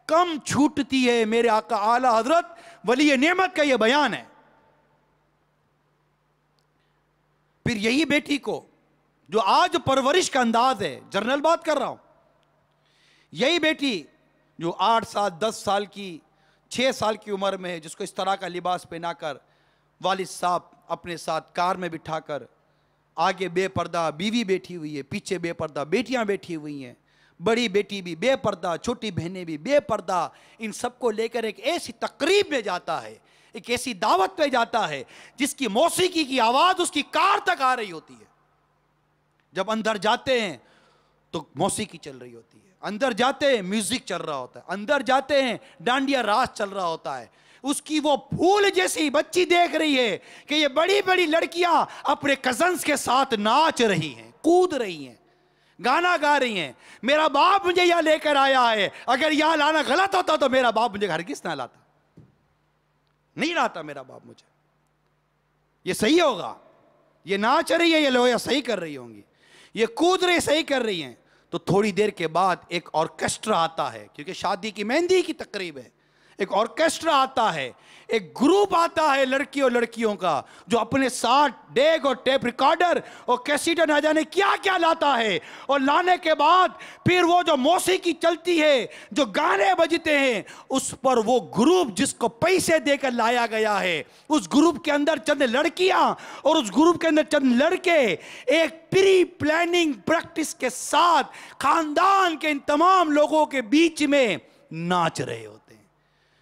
کم چھوٹتی ہے. میرے آقا اعلی حضرت ولی نعمت کا یہ بیان ہے. پھر یہی بیٹی کو جو آج پرورش کا انداز ہے، جنرل بات کر رہا ہوں، یہی بیٹی جو 8 سال 10 سال کی 6 سال کی عمر میں ہے، جس کو اس طرح کا لباس پہنا کر والد صاحب اپنے ساتھ کار میں بٹھا کر آگے بے پردہ بیوی بیٹھی ہوئی ہے، پیچھے بے پردہ بیٹیاں بیٹھی ہوئی ہیں، بڑی بیٹی بھی بے پردہ، چھوٹی بہنیں بھی بے پردہ. ان سب کو لے کر ایک ایسی تقریب میں جاتا ہے، ایک ایسی دعوت پہ جاتا ہے جس کی موسیقی کی آواز اس کی کار تک آ رہی ہوتی ہے. جب اندر جاتے ہیں تو موسیقی چل رہی ہوتی ہے، اندر جاتے ہیں میوزک چل رہا ہوتا ہے، اندر جاتے ہیں ڈانڈیا راس چل رہا ہوتا ہے. اس کی وہ پھول جیسی بچی دیکھ رہی ہے کہ یہ بڑی بڑی لڑکیاں اپنے کزنز کے ساتھ ناچ رہی ہیں، کود رہی ہیں، گانا گا رہی ہیں. میرا باپ مجھے یہاں لے کر آیا ہے، اگر یہاں لانا غلط ہوتا تو میرا باپ مجھے ہرگز نہ لاتا، نہیں لاتا میرا باپ مجھے. یہ صحیح ہوگا، یہ ناچ رہی ہے، یہ لویا صحیح کر رہی ہوں گی، یہ کود رہی صحیح کر رہی ہیں. تو تھوڑی دیر کے بعد ایک آرکیسٹرا آتا ہے، کیونکہ شادی کی مہندی کی تقریب ہے. ایک آرکیسٹرا آتا ہے، ایک گروپ آتا ہے لڑکیوں کا، جو اپنے ساتھ ڈیگ اور ٹیپ ریکارڈر اور کیسیٹ نہ جانے کیا کیا لاتا ہے. اور لانے کے بعد پھر وہ جو موسیقی چلتی ہے، جو گانے بجتے ہیں، اس پر وہ گروپ جس کو پیسے دے کر لایا گیا ہے، اس گروپ کے اندر چند لڑکیاں اور اس گروپ کے اندر چند لڑکے ایک پری پلاننگ پریکٹس کے ساتھ خاندان کے ان تمام لوگوں کے بیچ میں ناچ رہے ہوتے ہیں،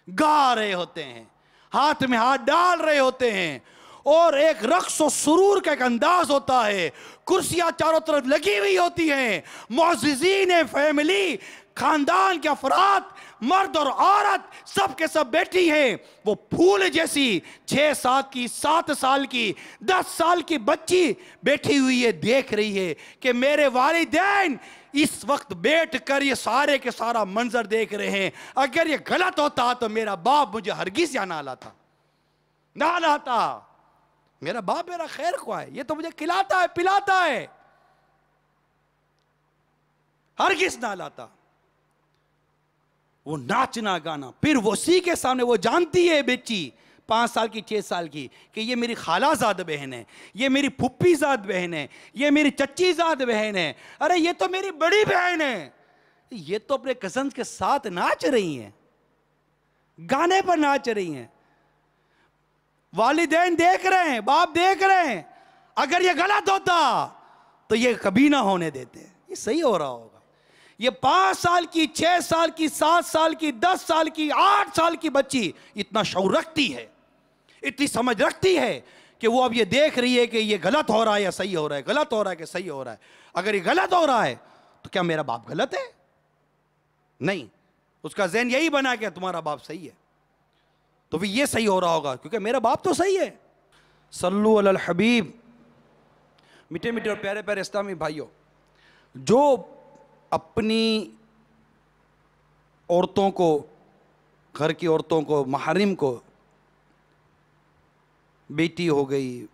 گا رہے ہوتے ہیں، ہاتھ میں ہاتھ ڈال رہے ہوتے ہیں. اور ایک رقص و سرور کا ایک انداز ہوتا ہے. کرسیاں چاروں طرف لگی ہوئی ہوتی ہیں، معززین فیملی، خاندان کے افراد، مرد اور عورت سب کے سب بیٹھی ہیں. وہ پھول جیسی 6 سال کی 7 سال کی 10 سال کی بچی بیٹھی ہوئی ہے، دیکھ رہی ہے کہ میرے والدین اس وقت بیٹھ کر یہ سارے کے سارا منظر دیکھ رہے ہیں. اگر یہ غلط ہوتا تو میرا باپ مجھے ہرگز یہاں نہ لاتا، نہ لاتا. میرا باپ میرا خیر خواہ ہے، یہ تو مجھے کھلاتا ہے پلاتا ہے، ہرگز نہ لاتا. وہ ناچنا گانا، پھر اسی کے سامنے وہ جانتی ہے بیٹی 5 سال کی 6 سال کی کہ یہ میری خالہ زاد بہن ہے، یہ میری پھپھی زاد بہن ہے، یہ میری چچی زاد بہن ہے، ارے یہ تو میری بڑی بہن ہے. یہ تو اپنے کزنز کے ساتھ ناچ رہی ہیں، گانے پر ناچ رہی ہیں. والدین دیکھ رہے ہیں، باپ دیکھ رہے ہیں. اگر یہ غلط ہوتا تو یہ کبھی نہ ہونے دیتے. یہ صحیح ہو رہا ہوگا. یہ 5 سال کی 6 سال کی 7 سال کی 10 سال کی 8 سال کی بچی اتنا شعور رکھتی ہے، اتنی سمجھ رکھتی ہے کہ وہ اب یہ دیکھ رہی ہے کہ یہ غلط ہو رہا ہے یا صحیح ہو رہا ہے، غلط ہو رہا ہے کہ صحیح ہو رہا ہے. اگر یہ غلط ہو رہا ہے تو کیا میرا باپ غلط ہے؟ نہیں. اس کا ذہن یہی بنا کہ تمہارا باپ صحیح ہے، تو پھر یہ صحیح ہو رہا ہوگا کیونکہ میرا باپ تو صحیح ہے. صلو علی الحبیب. میٹھے میٹھے اور پیارے پیارے اسلامی بھائیوں، جو اپنی عورتوں کو گھر کی عورتوں کو، محرم کو، بیٹی ہو گئی،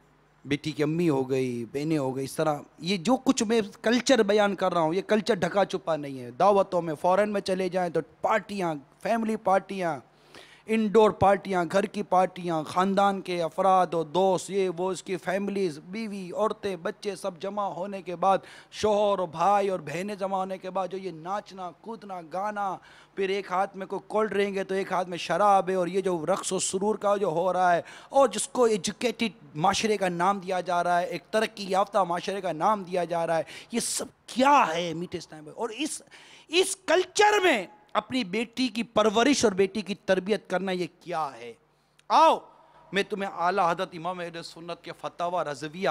بیٹی کی امی ہو گئی، بہنیں ہو گئی، اس طرح یہ جو کچھ میں کلچر بیان کر رہا ہوں یہ کلچر ڈھکا چھپا نہیں ہے. دعوتوں میں فورن میں چلے جائیں تو پارٹیاں، فیملی پارٹیاں، انڈور پارٹیاں، گھر کی پارٹیاں، خاندان کے افراد اور دوست، یہ وہ، اس کی فیملیز، بیوی، عورتیں، بچے سب جمع ہونے کے بعد، شوہر اور بھائی اور بہنیں جمع ہونے کے بعد جو یہ ناچنا کودنا گانا، پھر ایک ہاتھ میں کوئی کولڈ ڈرنک ہے تو ایک ہاتھ میں شراب ہے، اور یہ جو رقص و سرور کا جو ہو رہا ہے، اور جس کو ایجوکیٹڈ معاشرے کا نام دیا جا رہا ہے، ایک ترقی یافتہ معاشرے کا نام دیا جا رہا ہے، یہ سب کیا ہے میٹھے اسلام میں؟ اور اس کلچر میں اپنی بیٹی کی پرورش اور بیٹی کی تربیت کرنا یہ کیا ہے؟ آؤ میں تمہیں اعلیٰ حضرت امام اہل سنت کے فتاوی رضویہ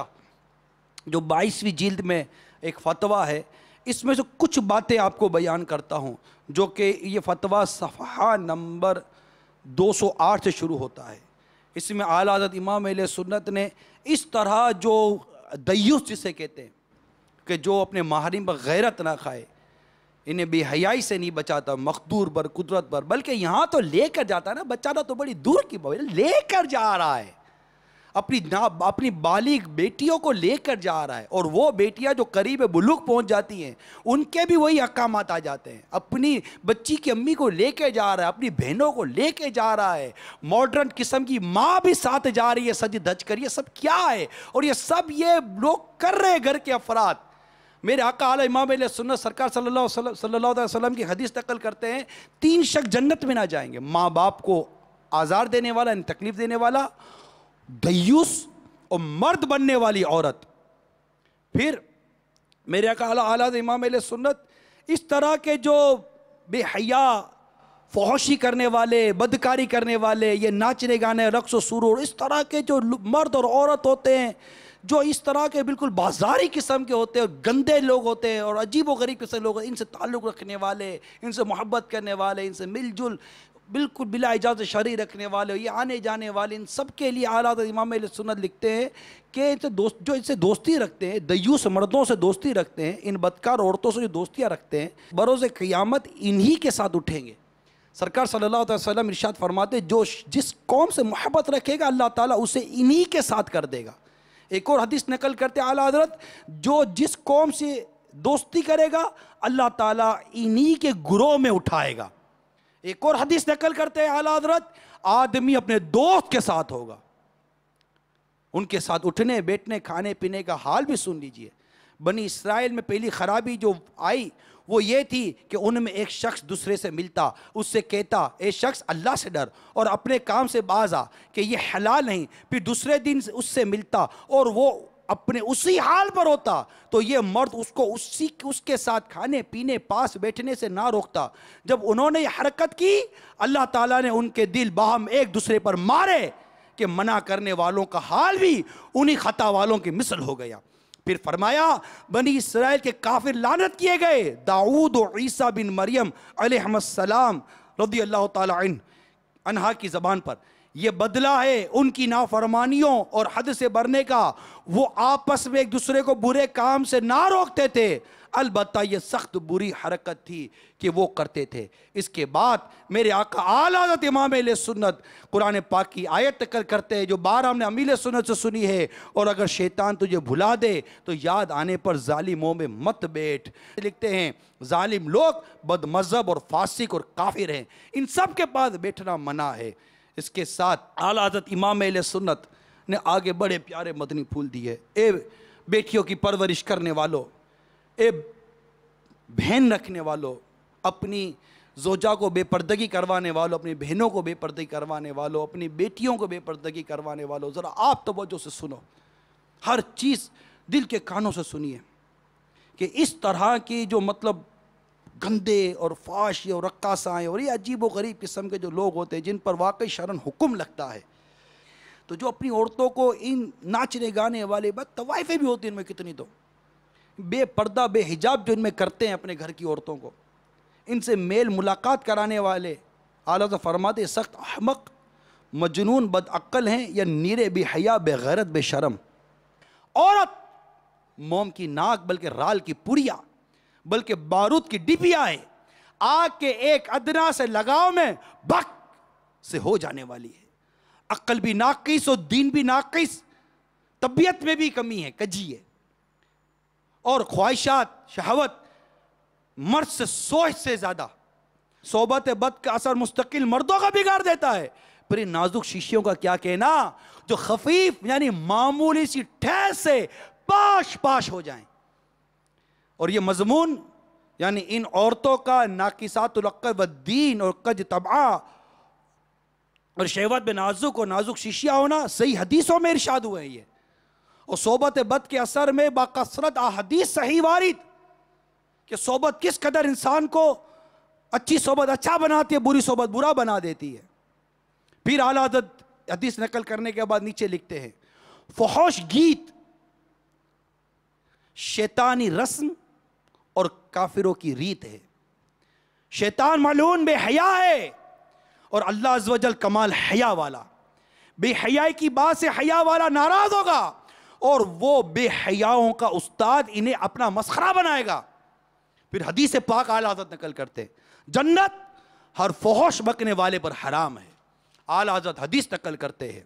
جو 22ویں جلد میں ایک فتویٰ ہے، اس میں سے کچھ باتیں آپ کو بیان کرتا ہوں، جو کہ یہ فتویٰ صفحہ نمبر 208 سے شروع ہوتا ہے. اس میں اعلیٰ حضرت امام اہل سنت نے اس طرح جو دیوس جسے کہتے ہیں کہ جو اپنے محارم پر غیرت نہ کھائے، انہیں بے حیائی سے نہیں بچاتا، مقدور پر، قدرت پر، بلکہ یہاں تو لے کر جاتا ہے نا، بچانا تو بڑی دور کی بات ہے، لے کر جا رہا ہے، اپنی بالغ بیٹیوں کو لے کر جا رہا ہے، اور وہ بیٹیاں جو قریب بلوغ پہنچ جاتی ہیں ان کے بھی وہی احکامات آ جاتے ہیں. اپنی بچی کی امی کو لے کے جا رہا ہے، اپنی بہنوں کو لے کے جا رہا ہے، ماڈرن قسم کی ماں بھی ساتھ جا رہی ہے سج دھج کر. یہ سب کیا ہے؟ اور یہ سب یہ لوگ کر رہے ہیں گھر کے افراد. میرے آقا اعلیٰ امام اہل سنت سرکار صلی اللہ علیہ وسلم کی حدیث نقل کرتے ہیں، 3 شخص جنت میں نہ جائیں گے: ماں باپ کو آزار دینے والا، یعنی تکلیف دینے والا، دیوس، اور مرد بننے والی عورت. پھر میرے آقا اعلیٰ امام اہل سنت اس طرح کے جو بے حیا، فحشی کرنے والے، بدکاری کرنے والے، یہ ناچنے گانے، رقص و سرور، اس طرح کے جو مرد اور عورت ہوتے ہیں جو اس طرح کے بالکل بازاری قسم کے ہوتے ہیں اور گندے لوگ ہوتے ہیں اور عجیب و غریب قسم کے لوگ، ان سے تعلق رکھنے والے، ان سے محبت کرنے والے، ان سے مل جل بالکل بلا اجازت شرعی رکھنے والے، یہ آنے جانے والے، ان سب کے لیے اعلیٰ حضرت امام اہل سنت لکھتے ہیں کہ جو ان سے دوستی رکھتے ہیں، دیوس مردوں سے دوستی رکھتے ہیں، ان بدکار عورتوں سے جو دوستیاں رکھتے ہیں، بروز قیامت انہی کے ساتھ اٹھیں گے. سرکار صلی اللہ علیہ وسلم ارشاد فرماتے جو جس قوم سے محبت رکھے گا اللہ تعالیٰ اسے انہی کے ساتھ کر دے گا. ایک اور حدیث نقل کرتے اعلیٰ حضرت جو جس قوم سے دوستی کرے گا اللہ تعالیٰ انہی کے گروہ میں اٹھائے گا. ایک اور حدیث نقل کرتے ہیں اعلیٰ حضرت آدمی اپنے دوست کے ساتھ ہوگا. ان کے ساتھ اٹھنے بیٹھنے کھانے پینے کا حال بھی سن لیجئے. بنی اسرائیل میں پہلی خرابی جو آئی وہ یہ تھی کہ ان میں ایک شخص دوسرے سے ملتا، اس سے کہتا اے شخص اللہ سے ڈر اور اپنے کام سے باز آ کہ یہ حلال نہیں. پھر دوسرے دن اس سے ملتا اور وہ اپنے اسی حال پر ہوتا تو یہ مرد اس کو اس کے ساتھ کھانے پینے پاس بیٹھنے سے نہ روکتا. جب انہوں نے یہ حرکت کی اللہ تعالیٰ نے ان کے دل باہم ایک دوسرے پر مارے کہ منع کرنے والوں کا حال بھی انہی خطا والوں کی مثل ہو گیا. پھر فرمایا بنی اسرائیل کے کافر لعنت کیے گئے. داؤد و عیسیٰ بن مریم علیہ السلام رضی اللہ تعالی عنہا کی زبان پر یہ بدلہ ہے ان کی نافرمانیوں اور حد سے برنے کا. وہ آپس میں ایک دوسرے کو برے کام سے نہ روکتے تھے، البتہ یہ سخت بری حرکت تھی کہ وہ کرتے تھے. اس کے بعد میرے آقا اعلیٰ حضرت امام اہل سنت قرآن پاک کی آیت نقل کرتے ہیں جو بار ہم نے امیل سنت سے سنی ہے، اور اگر شیطان تجھے بھلا دے تو یاد آنے پر ظالموں میں مت بیٹھ. لکھتے ہیں ظالم لوگ بد مذہب اور فاسق اور کافر ہیں، ان سب کے پاس بیٹھنا منع ہے. اس کے ساتھ اعلیٰ حضرت امام اہل سنت نے آگے بڑے پیارے مدنی پھول دیے. اے بیٹیوں کی پرورش کرنے والوں، اے بہن رکھنے والوں، اپنی زوجہ کو بے پردگی کروانے والوں، اپنی بہنوں کو بے پردگی کروانے والوں، اپنی بیٹیوں کو بے پردگی کروانے والوں، ذرا آپ توجہ سے سنو، ہر چیز دل کے کانوں سے سنیے کہ اس طرح کی جو مطلب گندے اور فحش اور رقاصائیں اور یہ عجیب و غریب قسم کے جو لوگ ہوتے ہیں جن پر واقعی شرعاً حکم لگتا ہے، تو جو اپنی عورتوں کو ان ناچنے گانے والے طوائفیں بھی ہوتی ہیں ان میں کتنی، تو بے پردہ بے حجاب جو ان میں کرتے ہیں اپنے گھر کی عورتوں کو، ان سے میل ملاقات کرانے والے اعلیٰ فرماتے سخت احمق مجنون بد عقل ہیں یا نیرے بے حیا بے غیرت بے شرم. عورت موم کی ناک بلکہ رال کی پڑیا بلکہ بارود کی ڈبیا ہے. آگ کے ایک ادنا سے لگاؤ میں بک سے ہو جانے والی ہے. عقل بھی ناقص اور دین بھی ناقص, طبیعت میں بھی کمی ہے, کجی ہے, اور خواہشات شہوت مرد سے سوچ سے زیادہ. صحبت بد کا اثر مستقل مردوں کا بگاڑ دیتا ہے. پھر ان نازک شیشیوں کا کیا کہنا جو خفیف یعنی معمولی سی ٹھیس سے پاش پاش ہو جائیں. اور یہ مضمون یعنی ان عورتوں کا ناقصات العقل والدین اور قج طبعہ اور شہوت میں نازک اور نازک شیشیاں ہونا صحیح حدیثوں میں ارشاد ہوئے ہیں. یہ اور صحبت بد کے اثر میں باکثرت احادیث صحیح وارد کہ صحبت کس قدر انسان کو اچھی صحبت اچھا بناتی ہے, بری صحبت برا بنا دیتی ہے. پھر اعلیٰ حضرت حدیث نقل کرنے کے بعد نیچے لکھتے ہیں فحش گیت شیطانی رسم اور کافروں کی ریت ہے. شیطان ملعون بے حیا ہے اور اللہ عز و جل کمال حیا والا. بے حیائی کی بات سے حیا والا ناراض ہوگا اور وہ بے حیاؤں کا استاد انہیں اپنا مسخرہ بنائے گا. پھر حدیث پاک اعلیٰ حضرت نقل کرتے جنت ہر فحش بکنے والے پر حرام ہے. اعلیٰ حضرت حدیث نقل کرتے ہیں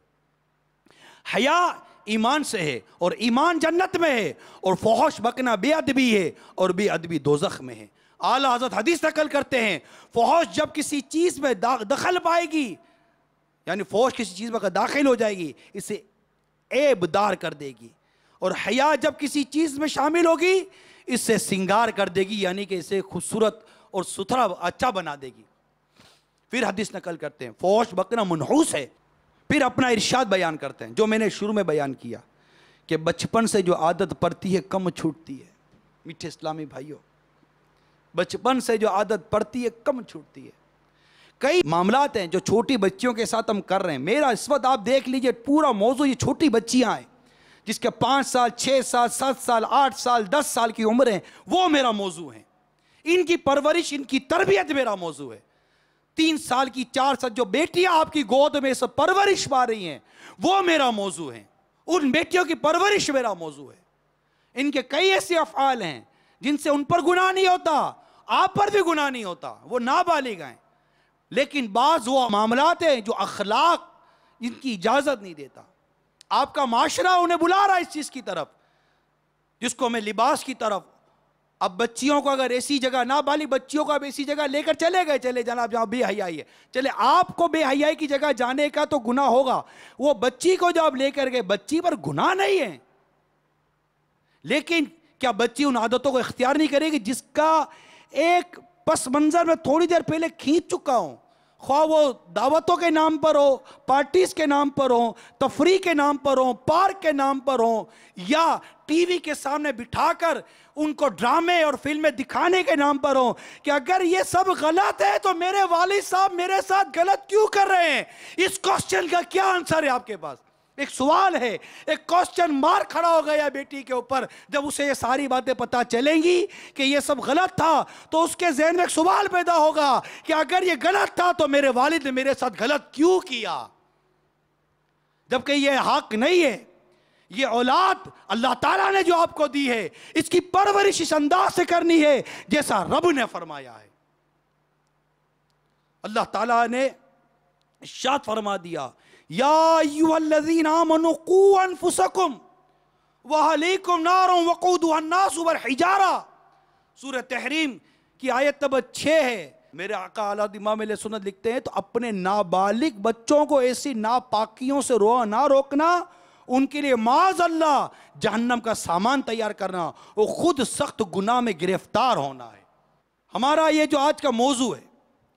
حیا ایمان سے ہے اور ایمان جنت میں ہے اور فحش بکنا بے ادبی ہے اور بے ادبی دوزخ میں ہے. اعلیٰ حضرت حدیث نقل کرتے ہیں فحش جب کسی چیز میں دخل پائے گی یعنی فحش کسی چیز میں داخل ہو جائے گی اسے عیب دار کر دے گی, اور حیا جب کسی چیز میں شامل ہوگی اس سے سنگار کر دے گی یعنی کہ اسے خوبصورت اور ستھرا اچھا بنا دے گی. پھر حدیث نقل کرتے ہیں فحش بکنا منحوس ہے. پھر اپنا ارشاد بیان کرتے ہیں جو میں نے شروع میں بیان کیا کہ بچپن سے جو عادت پڑتی ہے کم چھوٹتی ہے. میٹھے اسلامی بھائیوں, بچپن سے جو عادت پڑتی ہے کم چھوٹتی ہے. کئی معاملات ہیں جو چھوٹی بچیوں کے ساتھ ہم کر رہے ہیں. میرا اس وقت آپ دیکھ لیجئے پورا موضوع یہ چھوٹی بچیاں ہیں جس کے 5 سال 6 سال 7 سال 8 سال 10 سال کی عمر ہیں, وہ میرا موضوع ہے. ان کی پرورش ان کی تربیت میرا موضوع ہے. 3 سال کی 4 سال جو بیٹیاں آپ کی گود میں سے پرورش پا رہی ہیں وہ میرا موضوع ہے. ان بیٹیوں کی پرورش میرا موضوع ہے. ان کے کئی ایسے افعال ہیں جن سے ان پر گناہ نہیں ہوتا, آپ پر بھی گناہ نہیں ہوتا, وہ نابالغ ہیں, لیکن بعض وہ معاملات ہیں جو اخلاق جن کی اجازت نہیں دیتا. آپ کا معاشرہ انہیں بلا رہا ہے اس چیز کی طرف جس کو میں لباس کی طرف. اب بچیوں کو اگر ایسی جگہ نابالغ بچیوں کو اب ایسی جگہ لے کر چلے گئے, چلے جناب جہاں بے حیائی ہے, چلے آپ کو بے حیائی کی جگہ جانے کا تو گناہ ہوگا, وہ بچی کو جو آپ لے کر گئے بچی پر گناہ نہیں ہے, لیکن کیا بچی ان عادتوں کو اختیار نہیں کرے گی جس کا ایک پس منظر میں تھوڑی دیر پہلے کھینچ چکا ہوں, خواہ وہ دعوتوں کے نام پر ہو, پارٹیز کے نام پر ہو, تفریح کے نام پر ہو, پارک کے نام پر ہو, یا ٹی وی کے سامنے بٹھا کر ان کو ڈرامے اور فلمیں دکھانے کے نام پر ہو, کہ اگر یہ سب غلط ہے تو میرے والد صاحب میرے ساتھ غلط کیوں کر رہے ہیں؟ اس کوسچن کا کیا آنسر ہے آپ کے پاس؟ ایک سوال ہے, ایک کوسچن مارک کھڑا ہو گیا بیٹی کے اوپر. جب اسے یہ ساری باتیں پتہ چلیں گی کہ یہ سب غلط تھا تو اس کے ذہن میں ایک سوال پیدا ہوگا کہ اگر یہ غلط تھا تو میرے والد نے میرے ساتھ غلط کیوں کیا؟ جبکہ یہ حق نہیں ہے. یہ اولاد اللہ تعالیٰ نے جو آپ کو دی ہے اس کی پرورش اس انداز سے کرنی ہے جیسا رب نے فرمایا ہے. اللہ تعالیٰ نے ارشاد فرما دیا یا ایھا الذین آمنوا قوا انفسکم واہلیکم نارا وقودھا الناس والحجارہ. سورہ تحریم کی آیت نمبر 6 ہے. میرے آقا اعلیٰ امام اہل سنت لکھتے ہیں تو اپنے نابالغ بچوں کو ایسی ناپاکیوں سے نہ روکنا, ان کے لیے معاذ اللہ جہنم کا سامان تیار کرنا, وہ خود سخت گناہ میں گرفتار ہونا ہے. ہمارا یہ جو آج کا موضوع ہے,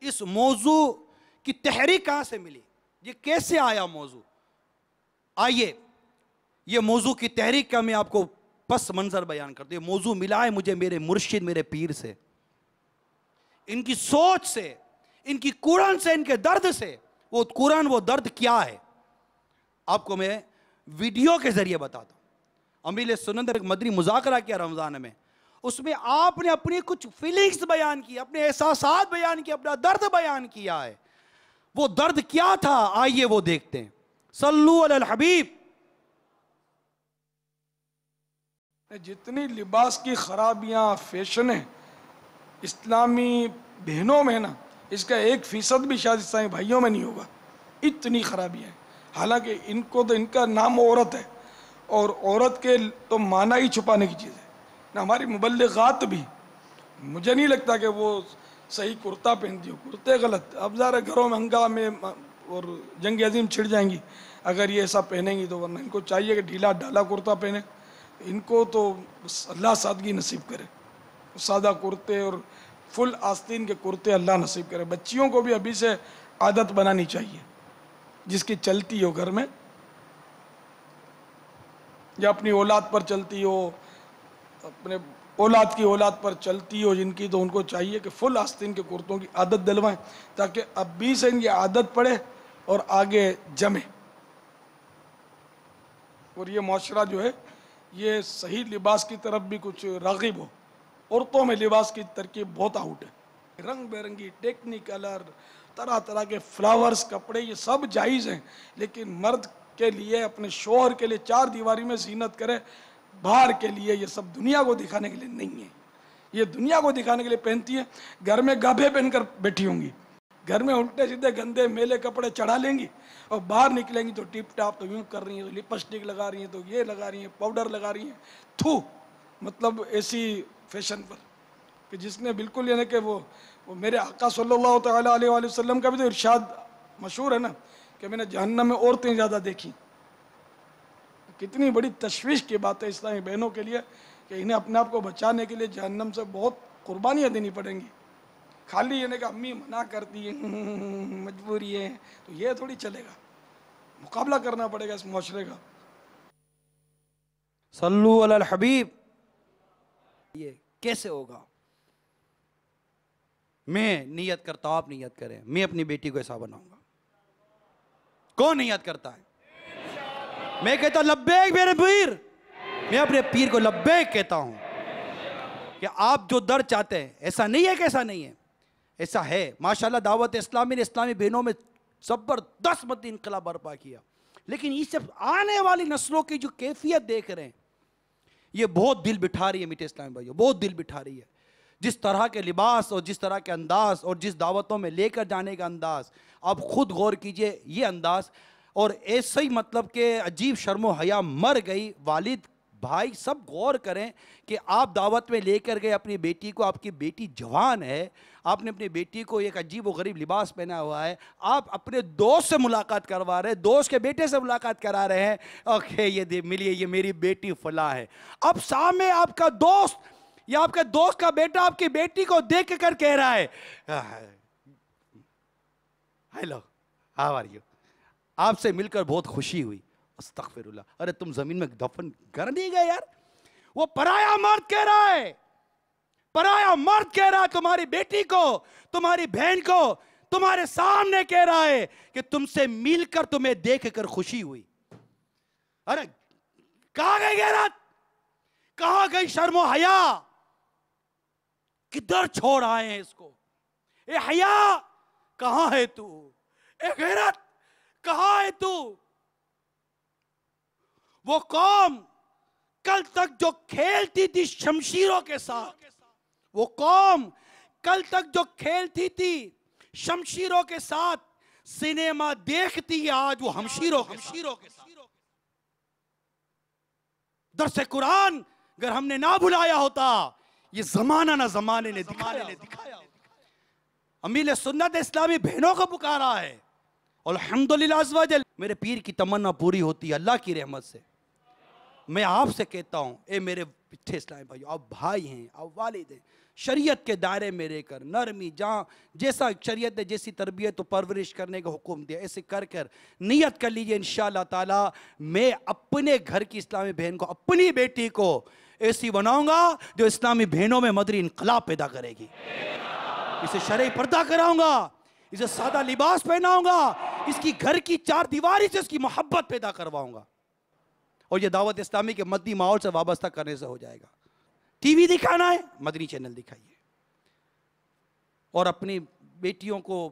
اس موضوع کی تحریک کہاں سے ملی, یہ کیسے آیا موضوع؟ آئیے یہ موضوع کی تحریک کا میں آپ کو پس منظر بیان کرتا ہوں. یہ موضوع ملا ہے مجھے میرے مرشد میرے پیر سے, ان کی سوچ سے, ان کی قرآن سے, ان کے درد سے. وہ قرآن وہ درد کیا ہے آپ کو میں ویڈیو کے ذریعے بتاتا ہوں. امیر سنت ایک مدنی مذاکرہ کیا رمضان میں, اس میں آپ نے اپنی کچھ فیلنگز بیان کی, اپنے احساسات بیان کی, اپنا درد بیان کیا ہے. وہ درد کیا تھا آئیے وہ دیکھتے ہیں. صلو علی الحبیب. جتنی لباس کی خرابیاں فیشنیں اسلامی بہنوں میں نا, اس کا 1% بھی شاید اسلامی بھائیوں میں نہیں ہوگا. اتنی خرابیاں ہیں. حالانکہ ان کو تو ان کا نام عورت ہے اور عورت کے تو معنی ہی چھپانے کی چیز ہے. نہ ہماری مبلغات بھی مجھے نہیں لگتا کہ وہ صحیح کرتا پہنتی ہو. کرتے غلط. اب ذرا گھروں میں ہنگامے اور جنگ عظیم چھڑ جائیں گی اگر یہ ایسا پہنیں گی تو. ورنہ ان کو چاہیے کہ ڈھیلا ڈھالا کرتا پہنے. ان کو تو بس اللہ سادگی نصیب کرے. سادہ کرتے اور فل آستین کے کرتے اللہ نصیب کرے. بچیوں کو بھی ابھی سے عادت بنانی چاہیے جس کی چلتی ہو گھر میں یا اپنی اولاد پر چلتی ہو, اپنے اولاد کی اولاد پر چلتی ہو جن کی, تو ان کو چاہیے کہ فل آستین کے کرتوں کی عادت دلوائیں تاکہ اب بھی سے ان کی عادت پڑے اور آگے جمے. اور یہ معاشرہ جو ہے یہ صحیح لباس کی طرف بھی کچھ راغب ہو. عورتوں میں لباس کی ترکیب بہت آؤٹ ہے. رنگ برنگی ٹیکنی کلر, طرح طرح کے فلاورز, کپڑے, یہ سب جائز ہیں, لیکن مرد کے لیے اپنے شوہر کے لیے چار دیواری میں زینت کرے. باہر کے لیے یہ سب دنیا کو دکھانے کے لیے نہیں ہے. یہ دنیا کو دکھانے کے لیے پہنتی ہے. گھر میں گابھے پہن کر بیٹھی ہوں گی, گھر میں الٹے سیدھے گندے میلے کپڑے چڑھا لیں گی اور باہر نکلیں گی تو ٹپ ٹاپ, تو یوں کر رہی ہیں, تو لپسٹک لگا رہی ہیں, تو یہ لگا رہی ہیں, پاؤڈر لگا رہی ہیں. تھو, مطلب ایسی فیشن پر کہ جس نے بالکل یعنی کہ وہ میرے آقا صلی اللہ تعالیٰ علیہ وآلہ وسلم کا بھی تو ارشاد مشہور ہے نا کہ میں نے جہنم میں عورتیں زیادہ دیکھی. کتنی بڑی تشویش کی بات ہے اسلامی بہنوں کے لیے کہ انہیں اپنے آپ کو بچانے کے لیے جہنم سے بہت قربانیاں دینی پڑیں گی. خالی یہ کہ امی منع کرتی ہیں, مجبوری ہے, تو یہ تھوڑی چلے گا. مقابلہ کرنا پڑے گا اس معاشرے کا. صلو علی الحبیب. یہ کیسے ہوگا؟ میں نیت کرتا ہوں, آپ نیت کریں, میں اپنی بیٹی کو ایسا بناؤں گا. کون نیت کرتا ہے؟ میں کہتا ہوں لبیک میرے پیر. میں اپنے پیر کو لبیک کہتا ہوں کہ آپ جو در چاہتے ہیں, ایسا نہیں ہے کہ ایسا نہیں ہے, ایسا ہے. ماشاءاللہ دعوت اسلامی نے اسلامی بہنوں میں زبردست مدنی انقلاب برپا کیا. لیکن یہ سب آنے والی نسلوں کی جو کیفیت دیکھ رہے ہیں, یہ بہت دل بٹھا رہی ہے میٹھے اسلامی بھائیوں, بہت دل بٹھا رہی ہے. جس طرح کے لباس اور جس طرح کے انداز اور جس دعوتوں میں لے کر جانے کا انداز, آپ خود غور کیجئے یہ انداز. اور ایسا ہی مطلب کہ عجیب شرم و حیا مر گئی. والد بھائی سب غور کریں کہ آپ دعوت میں لے کر گئے اپنی بیٹی کو, آپ کی بیٹی جوان ہے, آپ نے اپنی بیٹی کو ایک عجیب و غریب لباس پہنا ہوا ہے, آپ اپنے دوست سے ملاقات کروا رہے ہیں, دوست کے بیٹے سے ملاقات کرا رہے ہیں, اوکے یہ ملیے, یہ میری بیٹی فلاں ہے. اب سامنے آپ کا دوست یا آپ کے دوست کا بیٹا آپ کی بیٹی کو دیکھ کر کہہ رہا ہے ہیلو ہاؤ آر یو, آپ سے مل کر بہت خوشی ہوئی. استغفر اللہ, ارے تم زمین میں دفن کر نہیں گئے یار. وہ پرایا مرد کہہ رہا ہے, پرایا مرد کہہ رہا ہے تمہاری بیٹی کو, تمہاری بہن کو, تمہارے سامنے کہہ رہا ہے کہ تم سے مل کر تمہیں دیکھ کر خوشی ہوئی. ارے کہاں گئی غیرت, کہاں گئی شرم و حیا, کدھر چھوڑ آئے ہیں اس کو. اے حیا کہاں ہے تو, اے غیرت کہاں ہے تو. وہ قوم کل تک جو کھیلتی تھی شمشیروں کے ساتھ, وہ قوم کل تک جو کھیلتی تھی شمشیروں کے ساتھ, سینما دیکھتی ہے آج وہ ہمشیروں کے ساتھ. درس قرآن اگر ہم نے نہ بلایا ہوتا, یہ زمانہ نہ زمانے نے دکھایا. امیل سنت اسلامی بہنوں کو پکارا ہے. الحمدللہ عز و جل میرے پیر کی تمنا پوری ہوتی ہے اللہ کی رحمت سے. میں آپ سے کہتا ہوں, اے میرے پچھے اسلامی بھائیو, آپ بھائی ہیں, آپ والد ہیں, شریعت کے دائرے میں رہ کر نرمی, جہاں جیسا شریعت نے جیسی تربیت و پرورش کرنے کا حکم دیا ایسے کر نیت کر لیجئے انشاءاللہ تعالی میں اپنے گھر کی اسلامی بہن کو, اپنی بیٹی کو ایسی بناؤں گا جو اسلامی بہنوں میں مدنی انقلاب پیدا کرے گی. اسے شرعی پردہ کراؤں گا, اسے سادہ لباس پہناؤں گا, اس کی گھر کی چار دیواری سے اس کی محبت پیدا کرواؤں گا. اور یہ دعوت اسلامی کے مدنی ماحول سے وابستہ کرنے سے ہو جائے گا. ٹی وی دکھانا ہے, مدنی چینل دکھائیے. اور اپنی بیٹیوں کو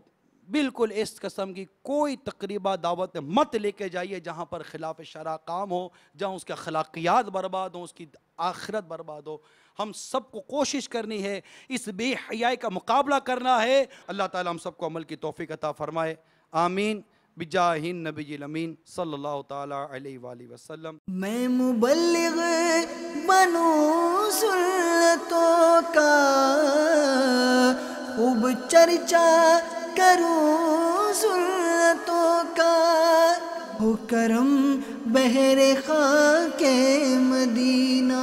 بالکل اس قسم کی کوئی تقریبہ دعوت مت لے کے جائیے جہاں پر خلاف شرع کام ہو, جہاں اس کے اخلاقیات برباد ہوں, اس کی آخرت برباد ہو. ہم سب کو کوشش کرنی ہے, اس بے حیائی کا مقابلہ کرنا ہے. اللہ تعالی ہم سب کو عمل کی توفیق عطا فرمائے, آمین. بجاہ النبی الامین صلی اللہ تعالی علیہ وآلہ وسلم۔ میں مبلغ بنوں سنتوں کا، خوب چرچا کروں سنتوں کا، ہو کرم بحر خاک مدینہ۔